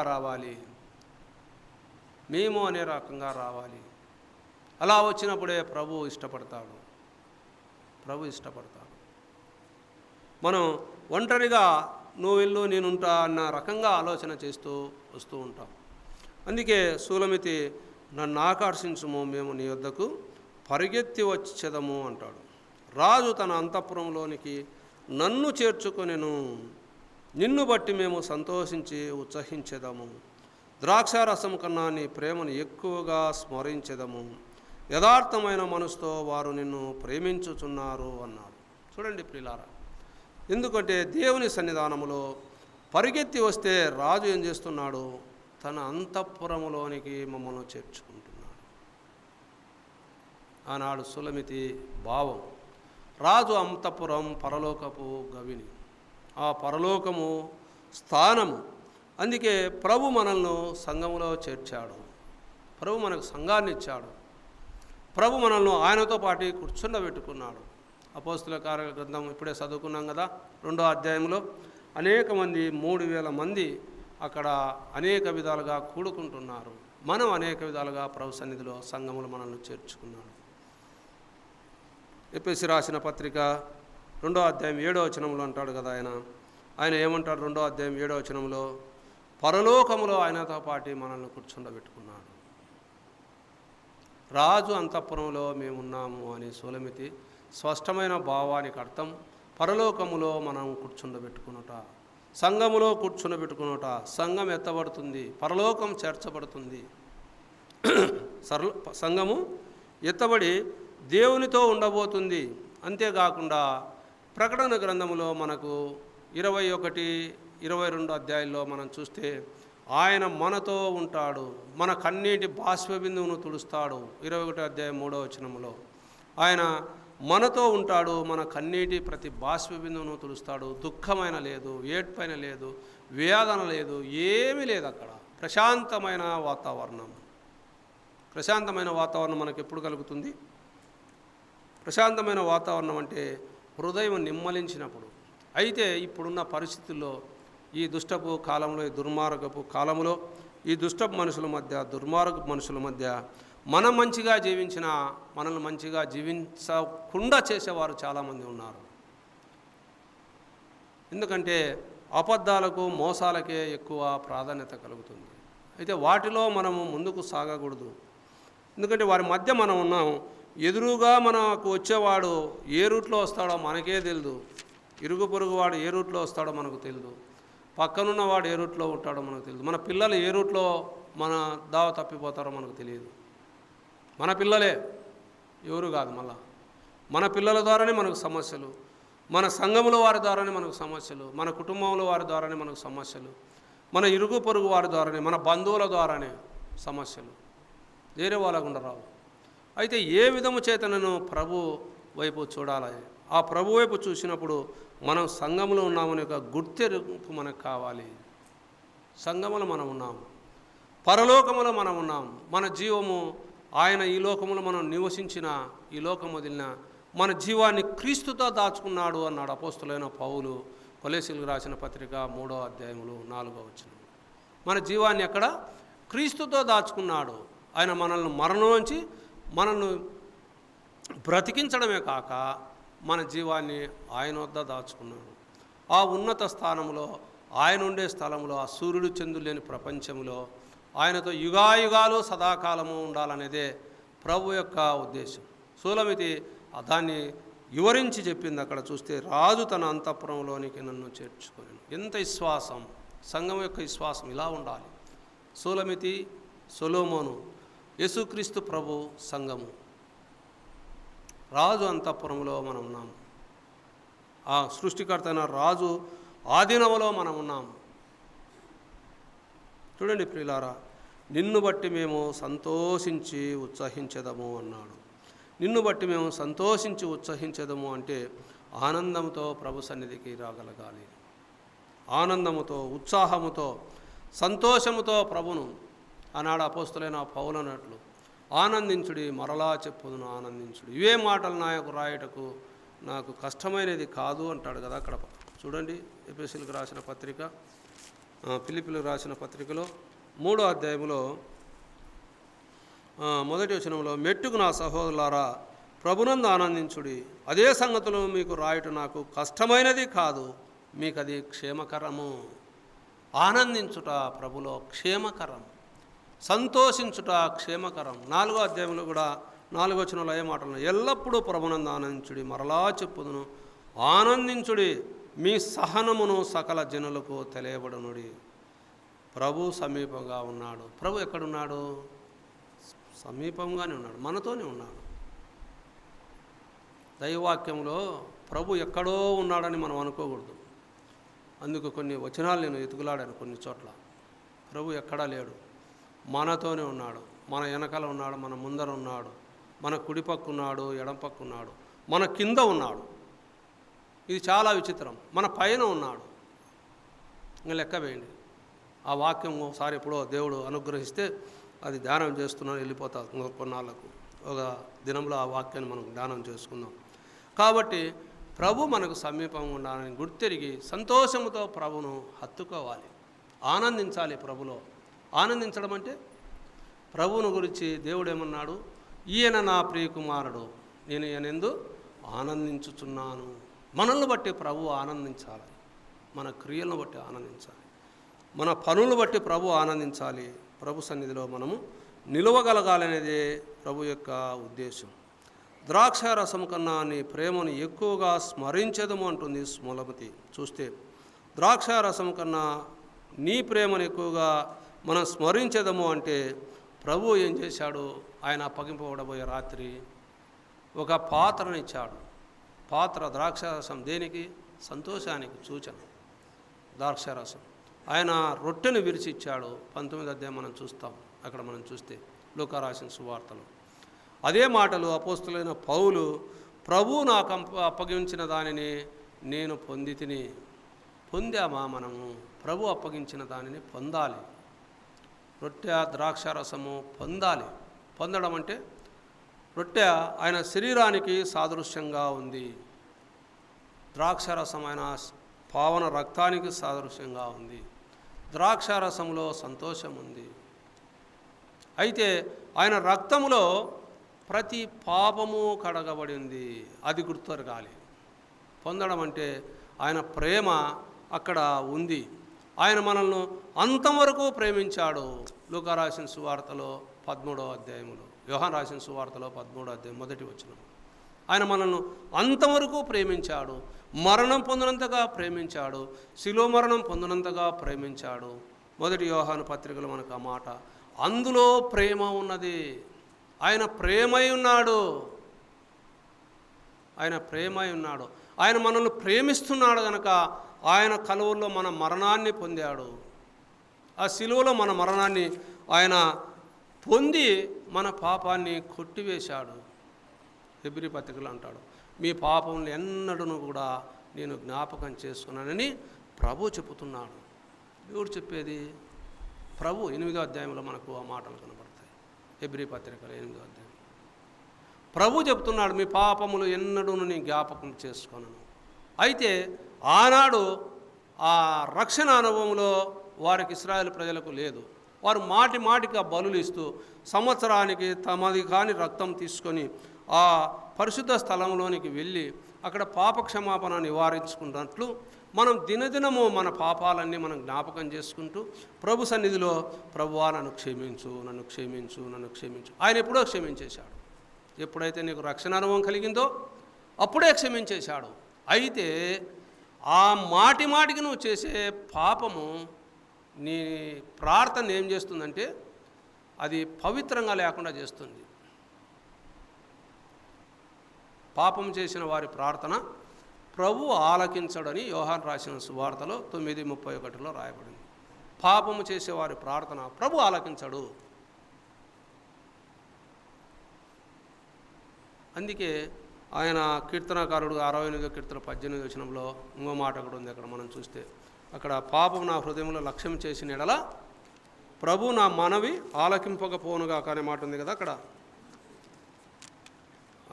రావాలి. అలా వచ్చినప్పుడే ప్రభు ఇష్టపడతాడు. మనం ఒంటరిగా నువ్వు వెళ్ళు నేనుంటా అన్న రకంగా ఆలోచన చేస్తూ వస్తూ ఉంటాం. అందుకే సూలమితి నన్ను ఆకర్షించుము, మేము నీ వద్దకు పరిగెత్తి వచ్చేదము అంటాడు. రాజు తన అంతఃపురంలోనికి నన్ను చేర్చుకొనెను, నిన్ను బట్టి మేము సంతోషించి ఉత్సహించెదము. ద్రాక్షారసం కన్నా నీ ప్రేమను ఎక్కువగా స్మరించెదము. యథార్థమైన మనసుతో వారు నిన్ను ప్రేమించుచున్నారు అన్నాడు. చూడండి ప్రియులారా, ఎందుకంటే దేవుని సన్నిధానములో పరిగెత్తి వస్తే రాజు ఏం చేస్తున్నాడు? తన అంతఃపురములోనికి మమ్మల్ని చేర్చుకుంటున్నాడు. ఆనాడు సులమితి భావం. రాజు అంతఃపురం పరలోకపు గవిని, ఆ పరలోకము స్థానము. అందుకే ప్రభు మనల్ని సంఘములో చేర్చాడు. ప్రభు మనకు సంఘాన్ని ఇచ్చాడు. ప్రభు మనల్ని ఆయనతో పాటు కూర్చుండబెట్టుకున్నాడు. అపోస్తుల కార్యాల గ్రంథం ఇప్పుడే చదువుకున్నాం కదా, 2వ అధ్యాయంలో అనేక మంది 3000 మంది అక్కడ అనేక విధాలుగా కూడుకుంటున్నారు. మనం అనేక విధాలుగా ప్రభు సన్నిధిలో సంఘములు మనల్ని చేర్చుకున్నాడు. ఎఫెసీ రాసిన పత్రిక 2వ అధ్యాయం 7వ వచనంలో అంటాడు కదా, ఆయన ఏమంటాడు? 2వ అధ్యాయం 7వ వచనంలో, పరలోకములో ఆయనతో పాటు మనల్ని కూర్చుండబెట్టుకున్నాడు. రాజు అంతఃపురంలో మేమున్నాము అని సూలమితి స్పష్టమైన భావానికి అర్థం పరలోకములో మనం కూర్చుండబెట్టుకున్నట, సంఘములో కూర్చుండబెట్టుకున్నట. సంఘం ఎత్తబడుతుంది, పరలోకం చేర్చబడుతుంది. సంఘము ఎత్తబడి దేవునితో ఉండబోతుంది. అంతేకాకుండా ప్రకటన గ్రంథములో మనకు 21, 22 అధ్యాయాల్లో మనం చూస్తే ఆయన మనతో ఉంటాడు, మన కన్నీటి బాష్ప బిందువును తుడుస్తాడు. 21 అధ్యాయం 3వ వచనంలో ఆయన మనతో ఉంటాడు, మన కన్నీటి ప్రతి బాష్ప బిందువును తుడుస్తాడు. దుఃఖమైన లేదు, ఏడ్పైన లేదు, వేదన లేదు, ఏమీ లేదు. అక్కడ ప్రశాంతమైన వాతావరణం. ప్రశాంతమైన వాతావరణం మనకు ఎప్పుడు కలుగుతుంది? ప్రశాంతమైన వాతావరణం అంటే హృదయం నిమ్మలించినప్పుడు. అయితే ఇప్పుడున్న పరిస్థితుల్లో, ఈ దుష్టపు కాలంలో, ఈ దుర్మార్గపు కాలంలో, ఈ దుష్టపు మనుషుల మధ్య, దుర్మార్గపు మనుషుల మధ్య మనం మంచిగా జీవించిన, మనల్ని మంచిగా జీవించకుండా చేసేవారు చాలామంది ఉన్నారు. ఎందుకంటే అబద్ధాలకు, మోసాలకే ఎక్కువ ప్రాధాన్యత కలుగుతుంది. అయితే వాటిలో మనము ముందుకు సాగకూడదు. ఎందుకంటే వారి మధ్య మనం ఉన్నాం. ఎదురుగా మనకు వచ్చేవాడు ఏ రూట్లో వస్తాడో మనకే తెలియదు. ఇరుగు పొరుగు వాడు ఏ రూట్లో వస్తాడో మనకు తెలియదు. పక్కనున్నవాడు ఏ రూట్లో ఉంటాడో మనకు తెలియదు. మన పిల్లలు ఏ రూట్లో మన దావ తప్పిపోతారో మనకు తెలియదు. మన పిల్లలే, ఎవరు కాదు. మళ్ళా మన పిల్లల ద్వారానే మనకు సమస్యలు, మన సంఘముల వారి ద్వారానే మనకు సమస్యలు, మన కుటుంబంలో వారి ద్వారానే మనకు సమస్యలు, మన ఇరుగు పొరుగు వారి ద్వారానే, మన బంధువుల ద్వారానే సమస్యలు. వేరే వాళ్ళకుండా రావు. అయితే ఏ విధము చేతనను ప్రభు వైపు చూడాలి. ఆ ప్రభు వైపు చూసినప్పుడు మనం సంఘంలో ఉన్నామని ఒక గుర్తింపు మనకు కావాలి. సంఘములో మనం ఉన్నాము, పరలోకములో మనం ఉన్నాం. మన జీవము ఆయన ఈ లోకములో మనం నివసించిన, ఈ లోకం వదిలిన మన జీవాన్ని క్రీస్తుతో దాచుకున్నాడు అన్నాడు అపోస్తలుడైన పౌలు కొలెసీయులకు రాసిన పత్రిక 3వ అధ్యాయములో 4వ వచనం. మన జీవాన్ని ఎక్కడ? క్రీస్తుతో దాచుకున్నాడు. ఆయన మనల్ని మరణం నుంచి మనల్ని బ్రతికించడమే కాక మన జీవాన్ని ఆయన వద్ద దాచుకున్నాడు. ఆ ఉన్నత స్థానంలో, ఆయన ఉండే స్థలంలో, ఆ సూర్యుడు చంద్రుడు లేని ప్రపంచంలో ఆయనతో యుగాయుగాలు సదాకాలము ఉండాలనేదే ప్రభు యొక్క ఉద్దేశం. సూలమితి దాన్ని వివరించి చెప్పింది. అక్కడ చూస్తే, రాజు తన అంతఃపురంలోనికి నన్ను చేర్చుకొని. ఎంత విశ్వాసం! సంఘం యొక్క విశ్వాసం ఇలా ఉండాలి. సూలమితి, సొలొమోను, యేసుక్రీస్తు ప్రభు, సంఘము, రాజు అంతఃపురంలో మనం ఉన్నాము. ఆ సృష్టికర్త అయిన రాజు ఆధీనంలో మనం ఉన్నాము. చూడండి ప్రియులారా, నిన్ను బట్టి మేము సంతోషించి ఉత్సహించెదము అన్నాడు. నిన్ను బట్టి మేము సంతోషించి ఉత్సహించెదము అంటే ఆనందంతో ప్రభు సన్నిధికి రాగలగాలి. ఆనందముతో, ఉత్సాహముతో, సంతోషముతో ప్రభును ఆనాడు అపోస్తలుడైన పౌలు అన్నట్లు ఆనందించుడి, మరలా చెప్పుదును ఆనందించుడి. ఇవే మాటలు నాకు రాయటకు నాకు కష్టమైనది కాదు అంటాడు కదా. అక్కడ చూడండి, ఎఫెసీయులకు రాసిన పత్రిక, ఫిలిప్పీయులకు రాసిన పత్రికలో 3వ అధ్యాయంలో 1వ వచనంలో, మెట్టుకు నా సహోదరులారా ప్రభునందు ఆనందించుడి, అదే సంగతులు మీకు రాయట నాకు కష్టమైనది కాదు, మీకు అది క్షేమకరము. ఆనందించుట ప్రభులో క్షేమకరం, సంతోషించుట క్షేమకరం. 4వ అధ్యాయంలో కూడా 4వ వచనంలో ఏ మాటలు, ఎల్లప్పుడూ ప్రభునందు ఆనందించుడి, మరలా చెప్పుదును ఆనందించుడి, మీ సహనమును సకల జనులకు తెలియబడునుడి. ప్రభు సమీపంగా ఉన్నాడు. ప్రభు ఎక్కడున్నాడు? సమీపంగానే ఉన్నాడు, మనతోనే ఉన్నాడు. దైవవాక్యంలో ప్రభు ఎక్కడో ఉన్నాడని మనం అనుకోకూడదు. అందుకు కొన్ని వచనాలు నేను ఎతుకులాడాను కొన్ని చోట్ల. ప్రభు ఎక్కడా లేడు, మనతోనే ఉన్నాడు. మన వెనకాల ఉన్నాడు, మన ముందర ఉన్నాడు, మన కుడిపక్కున్నాడు, ఎడంపక్కున్నాడు, మన కింద ఉన్నాడు. ఇది చాలా విచిత్రం. మన పైన ఉన్నాడు. ఇంకా లెక్క వేయండి. ఆ వాక్యం ఒకసారి ఎప్పుడో దేవుడు అనుగ్రహిస్తే అది ధ్యానం చేస్తున్నాను, వెళ్ళిపోతా కొన్నాళ్ళకు. ఒక దినంలో ఆ వాక్యాన్ని మనం ధ్యానం చేసుకుందాం. కాబట్టి ప్రభు మనకు సమీపంగా ఉండాలని గుర్తెరిగి సంతోషముతో ప్రభును హత్తుకోవాలి, ఆనందించాలి. ప్రభులో ఆనందించడం అంటే, ప్రభువును గురించి దేవుడు ఏమన్నాడు? ఈయన నా ప్రియకుమారుడు, నేను ఈయనందు ఆనందించుచున్నాను. మనల్ని బట్టి ప్రభు ఆనందించాలి, మన క్రియలను బట్టి ఆనందించాలి, మన పనులను బట్టి ప్రభు ఆనందించాలి. ప్రభు సన్నిధిలో మనము నిలవగలగాలనేదే ప్రభు యొక్క ఉద్దేశం. ద్రాక్షారసం కన్నా నీ ప్రేమను ఎక్కువగా స్మరించదము అంటుంది సులభతి. చూస్తే ద్రాక్షారసం కన్నా నీ ప్రేమను ఎక్కువగా మనం స్మరించదము అంటే ప్రభు ఏం చేశాడు? ఆయన అప్పగింపబడబోయే రాత్రి ఒక పాత్రను ఇచ్చాడు. పాత్ర ద్రాక్షారసం దేనికి? సంతోషానికి సూచన ద్రాక్షారసం. ఆయన రొట్టెను విరిచి ఇచ్చాడు. 19వ అధ్యాయం మనం చూస్తాం. అక్కడ మనం చూస్తే లూకా రాసిన సువార్తలో అదే మాటలు అపోస్తలుడైన పౌలు ప్రభువు నాకు అప్పగించిన దానిని నేను పొందామా మనము? ప్రభు అప్పగించిన దానిని పొందాలి. రొట్టె ద్రాక్షారసము పొందాలి. పొందడం అంటే రొట్టె ఆయన శరీరానికి సాదృశ్యంగా ఉంది, ద్రాక్షారసం ఆయన పావన రక్తానికి సాదృశ్యంగా ఉంది. ద్రాక్షారసంలో సంతోషం ఉంది. అయితే ఆయన రక్తములో ప్రతి పాపము కడగబడింది. అది గుర్తురగాలి. పొందడం అంటే ఆయన ప్రేమ అక్కడ ఉంది. ఆయన మనల్ని అంతవరకు ప్రేమించాడు. లూకా రాసిన సువార్తలో 13వ అధ్యాయములో, యోహాను రాసిన సువార్తలో 13వ అధ్యాయం 1వ వచనం. ఆయన మనల్ని అంతవరకు ప్రేమించాడు. మరణం పొందినంతగా ప్రేమించాడు. శిలువ మరణం పొందినంతగా ప్రేమించాడు. 1 యోహాను పత్రికలో మనకు ఆ మాట. అందులో ప్రేమ ఉన్నది. ఆయన ప్రేమై ఉన్నాడు. ఆయన ప్రేమై ఉన్నాడు. ఆయన మనల్ని ప్రేమిస్తున్నాడు కనుక ఆయన కలువలో మన మరణాన్ని పొందాడు. ఆ శిలువలో మన మరణాన్ని ఆయన పొంది మన పాపాన్ని కొట్టివేశాడు. హెబ్రీ పత్రికలో అంటాడు, మీ పాపములు ఎన్నడూ కూడా నేను జ్ఞాపకం చేసుకున్నానని ప్రభు చెబుతున్నాడు. ఎవరు చెప్పేది? ప్రభు 8వ అధ్యాయంలో మనకు ఆ మాటలు కనబడతాయి. హెబ్రీ పత్రికలో 8వ అధ్యాయం ప్రభు చెప్తున్నాడు, మీ పాపములు ఎన్నడూ నేను జ్ఞాపకం చేసుకున్నాను. అయితే ఆనాడు ఆ రక్షణ అనుభవంలో వారికి ఇశ్రాయేలు ప్రజలకు లేదు. వారు మాటికి ఆ బలులు ఇస్తూ సంవత్సరానికి తమది కాని రక్తం తీసుకొని ఆ పరిశుద్ధ స్థలంలోనికి వెళ్ళి అక్కడ పాపక్షమాపణ నివారించుకున్నట్లు మనం దినదినము మన పాపాలన్నీ మనం జ్ఞాపకం చేసుకుంటూ ప్రభు సన్నిధిలో, ప్రభువా నన్ను క్షమించు, నన్ను క్షమించు, నన్ను క్షమించు. ఆయన ఎప్పుడో క్షమించేశాడు. ఎప్పుడైతే నీకు రక్షణ అనుభవం కలిగిందో అప్పుడే క్షమించేశాడు. అయితే ఆ మాటికి నువ్వు చేసే పాపము నీ ప్రార్థన ఏం చేస్తుందంటే అది పవిత్రంగా లేకుండా చేస్తుంది. పాపం చేసిన వారి ప్రార్థన ప్రభు ఆలకించడని యోహాను రాసిన సువార్తలో 9:31లో రాయబడింది. పాపము చేసేవారి ప్రార్థన ప్రభు ఆలకించడు. అందుకే ఆయన కీర్తనకారుడు 68వ కీర్తన 18వ వచనంలో ఇంకో మాట కూడా ఉంది. అక్కడ మనం చూస్తే అక్కడ పాపం నా హృదయంలో లక్ష్యం చేసిన ఎడల ప్రభు నా మనవి ఆలకింపకపోనుగా అనే మాట ఉంది కదా. అక్కడ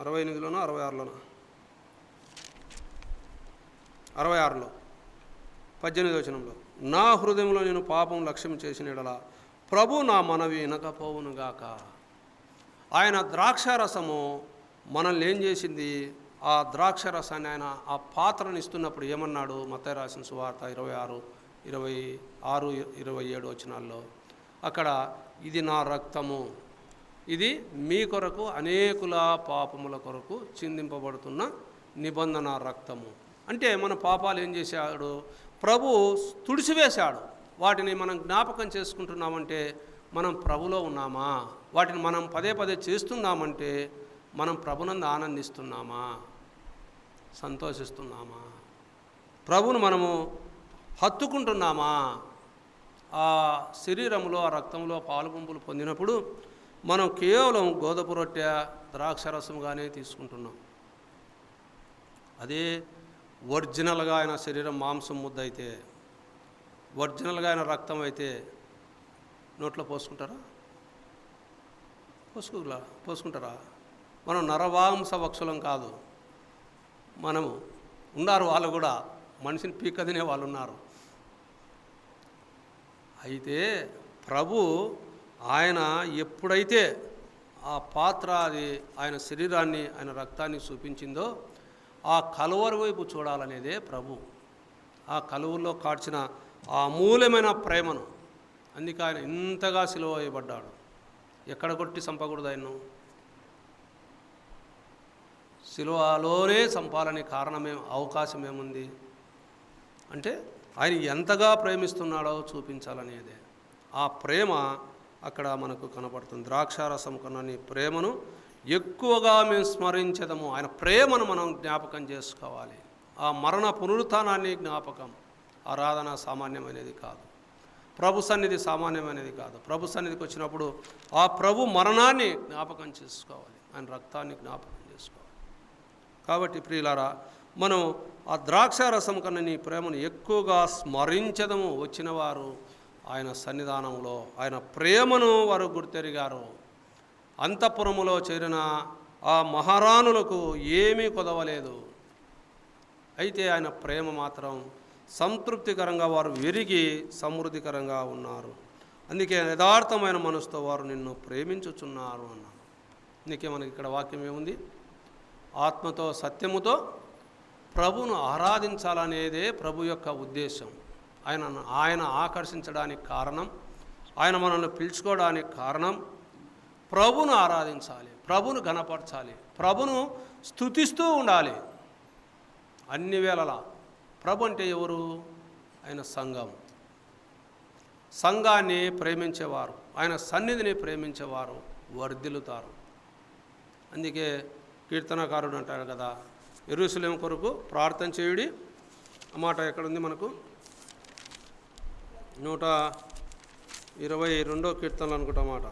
68లోనో 66లోనో 66లో 18వ వచనంలో, నా హృదయంలో నేను పాపం లక్ష్యం చేసిన ఎడల ప్రభు నా మనవి వినకపోవునుగాక. ఆయన ద్రాక్షారసము మనల్ని ఏం చేసింది? ఆ ద్రాక్షరసాన్ని ఆయన ఆ పాత్రను ఇస్తున్నప్పుడు ఏమన్నాడు? మత్తయి రాసిన సువార్త 26, 27 వచనాల్లో అక్కడ, ఇది నా రక్తము, ఇది మీ కొరకు అనేకుల పాపముల కొరకు చిందింపబడుతున్న నిబంధన రక్తము. అంటే మన పాపాలు ఏం చేశాడు? ప్రభు తుడిచివేశాడు. వాటిని మనం జ్ఞాపకం చేసుకుంటున్నామంటే మనం ప్రభులో ఉన్నామా? వాటిని మనం పదే చేస్తున్నామంటే మనం ప్రభునందు ఆనందిస్తున్నామా, సంతోషిస్తున్నామా, ప్రభువును మనము హత్తుకుంటున్నామా? ఆ శరీరంలో ఆ రక్తంలో పాలుగుంపులు పొందినప్పుడు మనం కేవలం గోధుమ రొట్టె ద్రాక్షరసంగానే తీసుకుంటున్నాం. అదే ఒరిజినల్గా ఆయన శరీరం మాంసం ముద్ద అయితే, ఒరిజినల్గా ఆయన రక్తం అయితే నోట్లో పోసుకుంటారా? మనం నరవాంస వక్షులం కాదు. మనము ఉన్నారు, వాళ్ళు కూడా మనిషిని పీక తినే వాళ్ళు ఉన్నారు. అయితే ప్రభు ఆయన ఎప్పుడైతే ఆ పాత్ర అది ఆయన శరీరాన్ని ఆయన రక్తాన్ని చూపించిందో ఆ కలువరి వైపు చూడాలనేదే ప్రభు. ఆ కలువల్లో కాడ్చిన ఆ అమూల్యమైన ప్రేమను, అందుకే ఆయన ఇంతగా సిలువ వేయబడ్డాడు. ఎక్కడ కొట్టి చంపకూడదు ఆయన్ను, సిలువలోనే చంపాలని అవకాశం ఏముంది అంటే ఆయన ఎంతగా ప్రేమిస్తున్నాడో చూపించాలనేదే. ఆ ప్రేమ అక్కడ మనకు కనపడుతుంది. ద్రాక్షారసం కన్నా నీ ప్రేమను ఎక్కువగా మేము స్మరించదము. ఆయన ప్రేమను మనం జ్ఞాపకం చేసుకోవాలి. ఆ మరణ పునరుత్థానాన్ని జ్ఞాపకం. ఆరాధన సామాన్యమైనది కాదు, ప్రభు సన్నిధి సామాన్యమైనది కాదు. ప్రభు సన్నిధికి వచ్చినప్పుడు ఆ ప్రభు మరణాన్ని జ్ఞాపకం చేసుకోవాలి, ఆయన రక్తాన్ని జ్ఞాపకం చేసుకోవాలి. కాబట్టి ప్రియులారా, మనం ఆ ద్రాక్షారసం కన్నా నీ ప్రేమను ఎక్కువగా స్మరించదము. వచ్చిన వారు ఆయన సన్నిధానంలో ఆయన ప్రేమను వారు గుర్తెరిగారు. అంతఃపురములో చేరిన ఆ మహారాణులకు ఏమీ కొదవలేదు. అయితే ఆయన ప్రేమ మాత్రం సంతృప్తికరంగా వారు విరిగి సమృద్ధికరంగా ఉన్నారు. అందుకే యథార్థమైన మనసుతో వారు నిన్ను ప్రేమించుచున్నారు అన్నాడు. అందుకే మనకి ఇక్కడ వాక్యం ఏముంది? ఆత్మతో సత్యముతో ప్రభువును ఆరాధించాలనేదే ప్రభు యొక్క ఉద్దేశం. ఆయన ఆకర్షించడానికి కారణం, ఆయన మనల్ని పిలుచుకోవడానికి కారణం, ప్రభువును ఆరాధించాలి, ప్రభువును ఘనపరచాలి, ప్రభువును స్తుతిస్తూ ఉండాలి అన్ని వేళలా. ప్రభు అంటే ఎవరు? ఆయన సంఘం. సంఘాన్ని ప్రేమించేవారు, ఆయన సన్నిధిని ప్రేమించేవారు వర్ధిల్లుతారు. అందుకే కీర్తనకారుడు అంటారు కదా, యెరూషలేము కొరకు ప్రార్థన చేయుడి. ఆ మాట ఎక్కడుంది మనకు? 122వ కీర్తనలు అనుకుంటా మాట.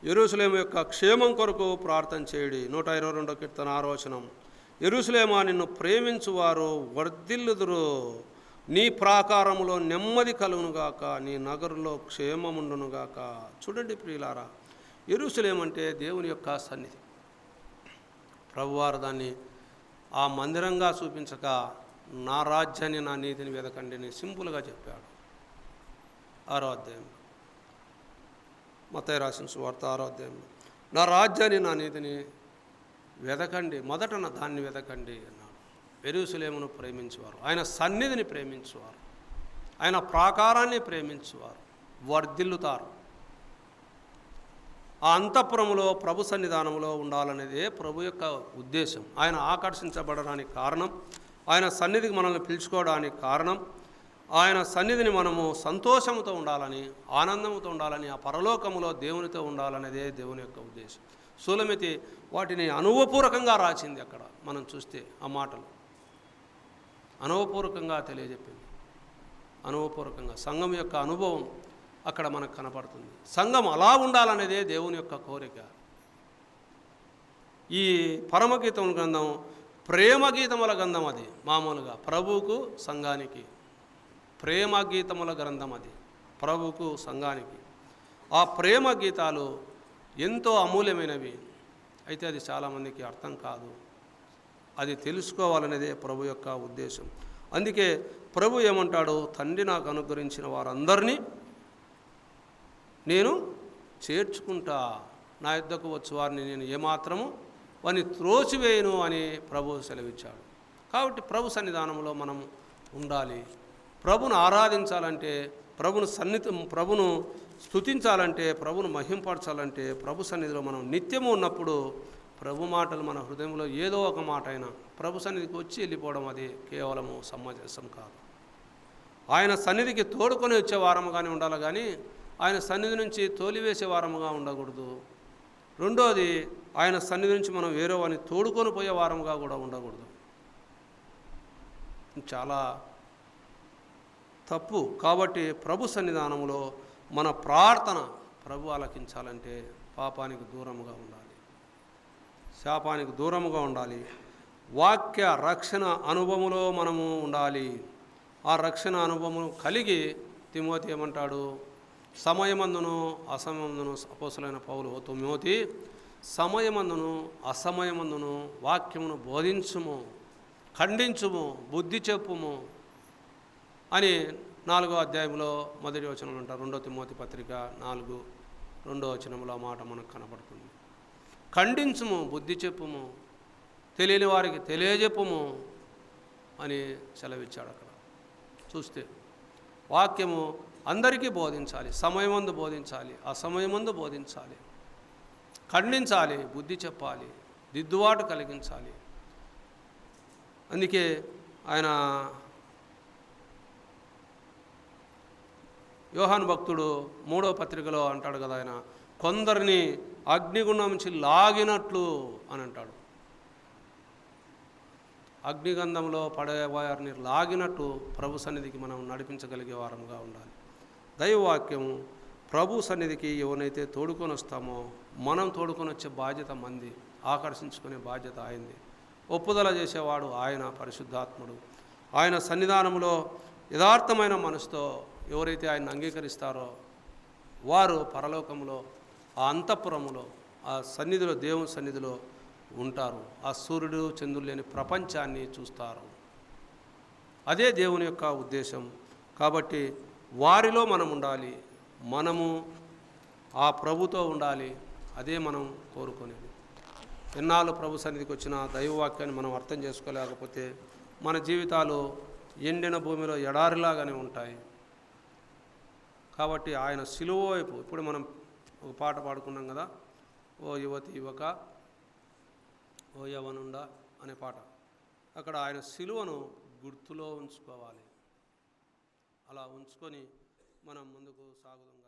యెరూషలేము యొక్క క్షేమం కొరకు ప్రార్థన చేయుడి. 122వ కీర్తన 6వ వచనం. యెరూషలేమా, నిన్ను ప్రేమించువారు వర్ధిల్లుదురు. నీ ప్రాకారములో నెమ్మది కలుగునుగాక, నీ నగరులో క్షేమముండునుగాక. చూడండి ప్రియులారా, యెరూషలేము అంటే దేవుని యొక్క సన్నిధి. ప్రభువారు దాన్ని ఆ మందిరంగా చూపించక నా రాజ్యాన్ని నా నీతిని వెదకండి అని సింపుల్గా చెప్పాడు. 6వ అధ్యాయంలో, మత్తయి రాసిన సువార్త 6వ అధ్యాయంలో, నా రాజ్యాన్ని నా నీతిని వెదకండి, మొదట నా దాన్ని వెదకండి అన్నాడు. యెరూషలేమును ప్రేమించేవారు, ఆయన సన్నిధిని ప్రేమించేవారు, ఆయన ప్రాకారాన్ని ప్రేమించేవారు వర్ధిల్లుతారు. ఆ అంతఃపురములో ప్రభు సన్నిధానంలో ఉండాలనేదే ప్రభు యొక్క ఉద్దేశం. ఆయన ఆకర్షించబడడానికి కారణం, ఆయన సన్నిధికి మనల్ని పిలుచుకోవడానికి కారణం, ఆయన సన్నిధిని మనము సంతోషంతో ఉండాలని, ఆనందంతో ఉండాలని, ఆ పరలోకములో దేవునితో ఉండాలనేదే దేవుని యొక్క ఉద్దేశం. సులమితి వాటిని అనుభవపూర్వకంగా రాసింది. అక్కడ మనం చూస్తే ఆ మాటలు అనుభవపూర్వకంగా తెలియజెప్పింది. అనుభవపూర్వకంగా సంఘం యొక్క అనుభవం అక్కడ మనకు కనపడుతుంది. సంఘం అలా ఉండాలనేదే దేవుని యొక్క కోరిక. ఈ పరమగీతముల గ్రంథం ప్రేమ గీతముల గ్రంథం. అది మామూలుగా ప్రభువుకు సంఘానికి ప్రేమ గీతముల గ్రంథం. అది ప్రభువుకు సంఘానికి. ఆ ప్రేమ గీతాలు ఎంతో అమూల్యమైనవి. అయితే అది చాలామందికి అర్థం కాదు. అది తెలుసుకోవాలనేదే ప్రభు యొక్క ఉద్దేశం. అందుకే ప్రభు ఏమంటాడు? తండ్రి నాకు అనుగ్రహించిన వారందరినీ నేను చేర్చుకుంటా, నా యుద్ధకు వచ్చి వారిని నేను ఏమాత్రము వారిని త్రోసివేయను అని ప్రభు సెలవిచ్చాడు. కాబట్టి ప్రభు సన్నిధానంలో మనం ఉండాలి. ప్రభును ఆరాధించాలంటే, ప్రభును స్తుతించాలంటే, ప్రభును మహింపరచాలంటే ప్రభు సన్నిధిలో మనం నిత్యము ఉన్నప్పుడు ప్రభు మాటలు మన హృదయంలో ఏదో ఒక మాట అయినా ప్రభు సన్నిధికి వచ్చి వెళ్ళిపోవడం అది కేవలము సమంజసం కాదు. ఆయన సన్నిధికి తోడుకొని వచ్చే వారముగానే ఉండాలి, కానీ ఆయన సన్నిధి నుంచి తోలివేసే వారముగా ఉండకూడదు. రెండోది, ఆయన సన్నిధి నుంచి మనం వేరే వారిని తోడుకొని పోయే వారముగా కూడా ఉండకూడదు. చాలా తప్పు. కాబట్టి ప్రభు సన్నిధానంలో మన ప్రార్థన ప్రభు ఆలకించాలంటే పాపానికి దూరముగా ఉండాలి, శాపానికి దూరముగా ఉండాలి, వాక్య రక్షణ అనుభవములో మనము ఉండాలి. ఆ రక్షణ అనుభవము కలిగి తిమోతి ఏమంటాడు? సమయమందును అసమయమందును, అపోస్తలుడైన పౌలు, తిమోతి సమయమందును అసమయమందును వాక్యమును బోధించుము, ఖండించుము, బుద్ధి చెప్పుము అని 4వ అధ్యాయంలో 1వ వచనంలో అంటారు. 2 తిమోతి పత్రిక 4:2 వచనంలో ఆ మాట మనకు కనపడుతుంది. ఖండించుము, బుద్ధి చెప్పుము, తెలియని వారికి తెలియజెప్పుము అని సెలవిచ్చాడు. అక్కడ చూస్తే వాక్యము అందరికీ బోధించాలి, సమయమందు బోధించాలి, అసమయమందు బోధించాలి, ఖండించాలి, బుద్ధి చెప్పాలి, దిద్దుబాటు కలిగించాలి. అందుకే ఆయన యోహాను భక్తుడు 3వ పత్రికలో అంటాడు కదా, ఆయన కొందరిని అగ్నిగుండం నుంచి లాగినట్లు అని అంటాడు. అగ్నిగంధంలో పడేవారిని లాగినట్టు ప్రభు సన్నిధికి మనం నడిపించగలిగే వారముగా ఉండాలి. దైవవాక్యము ప్రభు సన్నిధికి ఎవరినైతే తోడుకొని వస్తామో మనం తోడుకొని వచ్చే బాధ్యత మంది, ఆకర్షించుకునే బాధ్యత అయింది. ఒప్పుదల చేసేవాడు ఆయన, పరిశుద్ధాత్ముడు. ఆయన సన్నిధానంలో యథార్థమైన మనసుతో ఎవరైతే ఆయన అంగీకరిస్తారో వారు పరలోకంలో, ఆ అంతఃపురములో, ఆ సన్నిధిలో, దేవుని సన్నిధిలో ఉంటారు. ఆ సూర్యుడు చంద్రుడు లేని ప్రపంచాన్ని చూస్తారు. అదే దేవుని యొక్క ఉద్దేశం. కాబట్టి వారిలో మనం ఉండాలి, మనము ఆ ప్రభుతో ఉండాలి. అదే మనం కోరుకునేది. ఎన్నాళ్ళు ప్రభు సన్నిధికి వచ్చిన దైవవాక్యాన్ని మనం అర్థం చేసుకోలేకపోతే మన జీవితాలు ఎండిన భూమిలో ఎడారిలాగానే ఉంటాయి. కాబట్టి ఆయన సిలువ వైపు, ఇప్పుడు మనం ఒక పాట పాడుకున్నాం కదా, ఓ యువతి యువక ఓ యవనుండా అనే పాట. అక్కడ ఆయన సిలువను గుర్తులో ఉంచుకోవాలి. అలా ఉంచుకొని మనం ముందుకు సాగుదాం.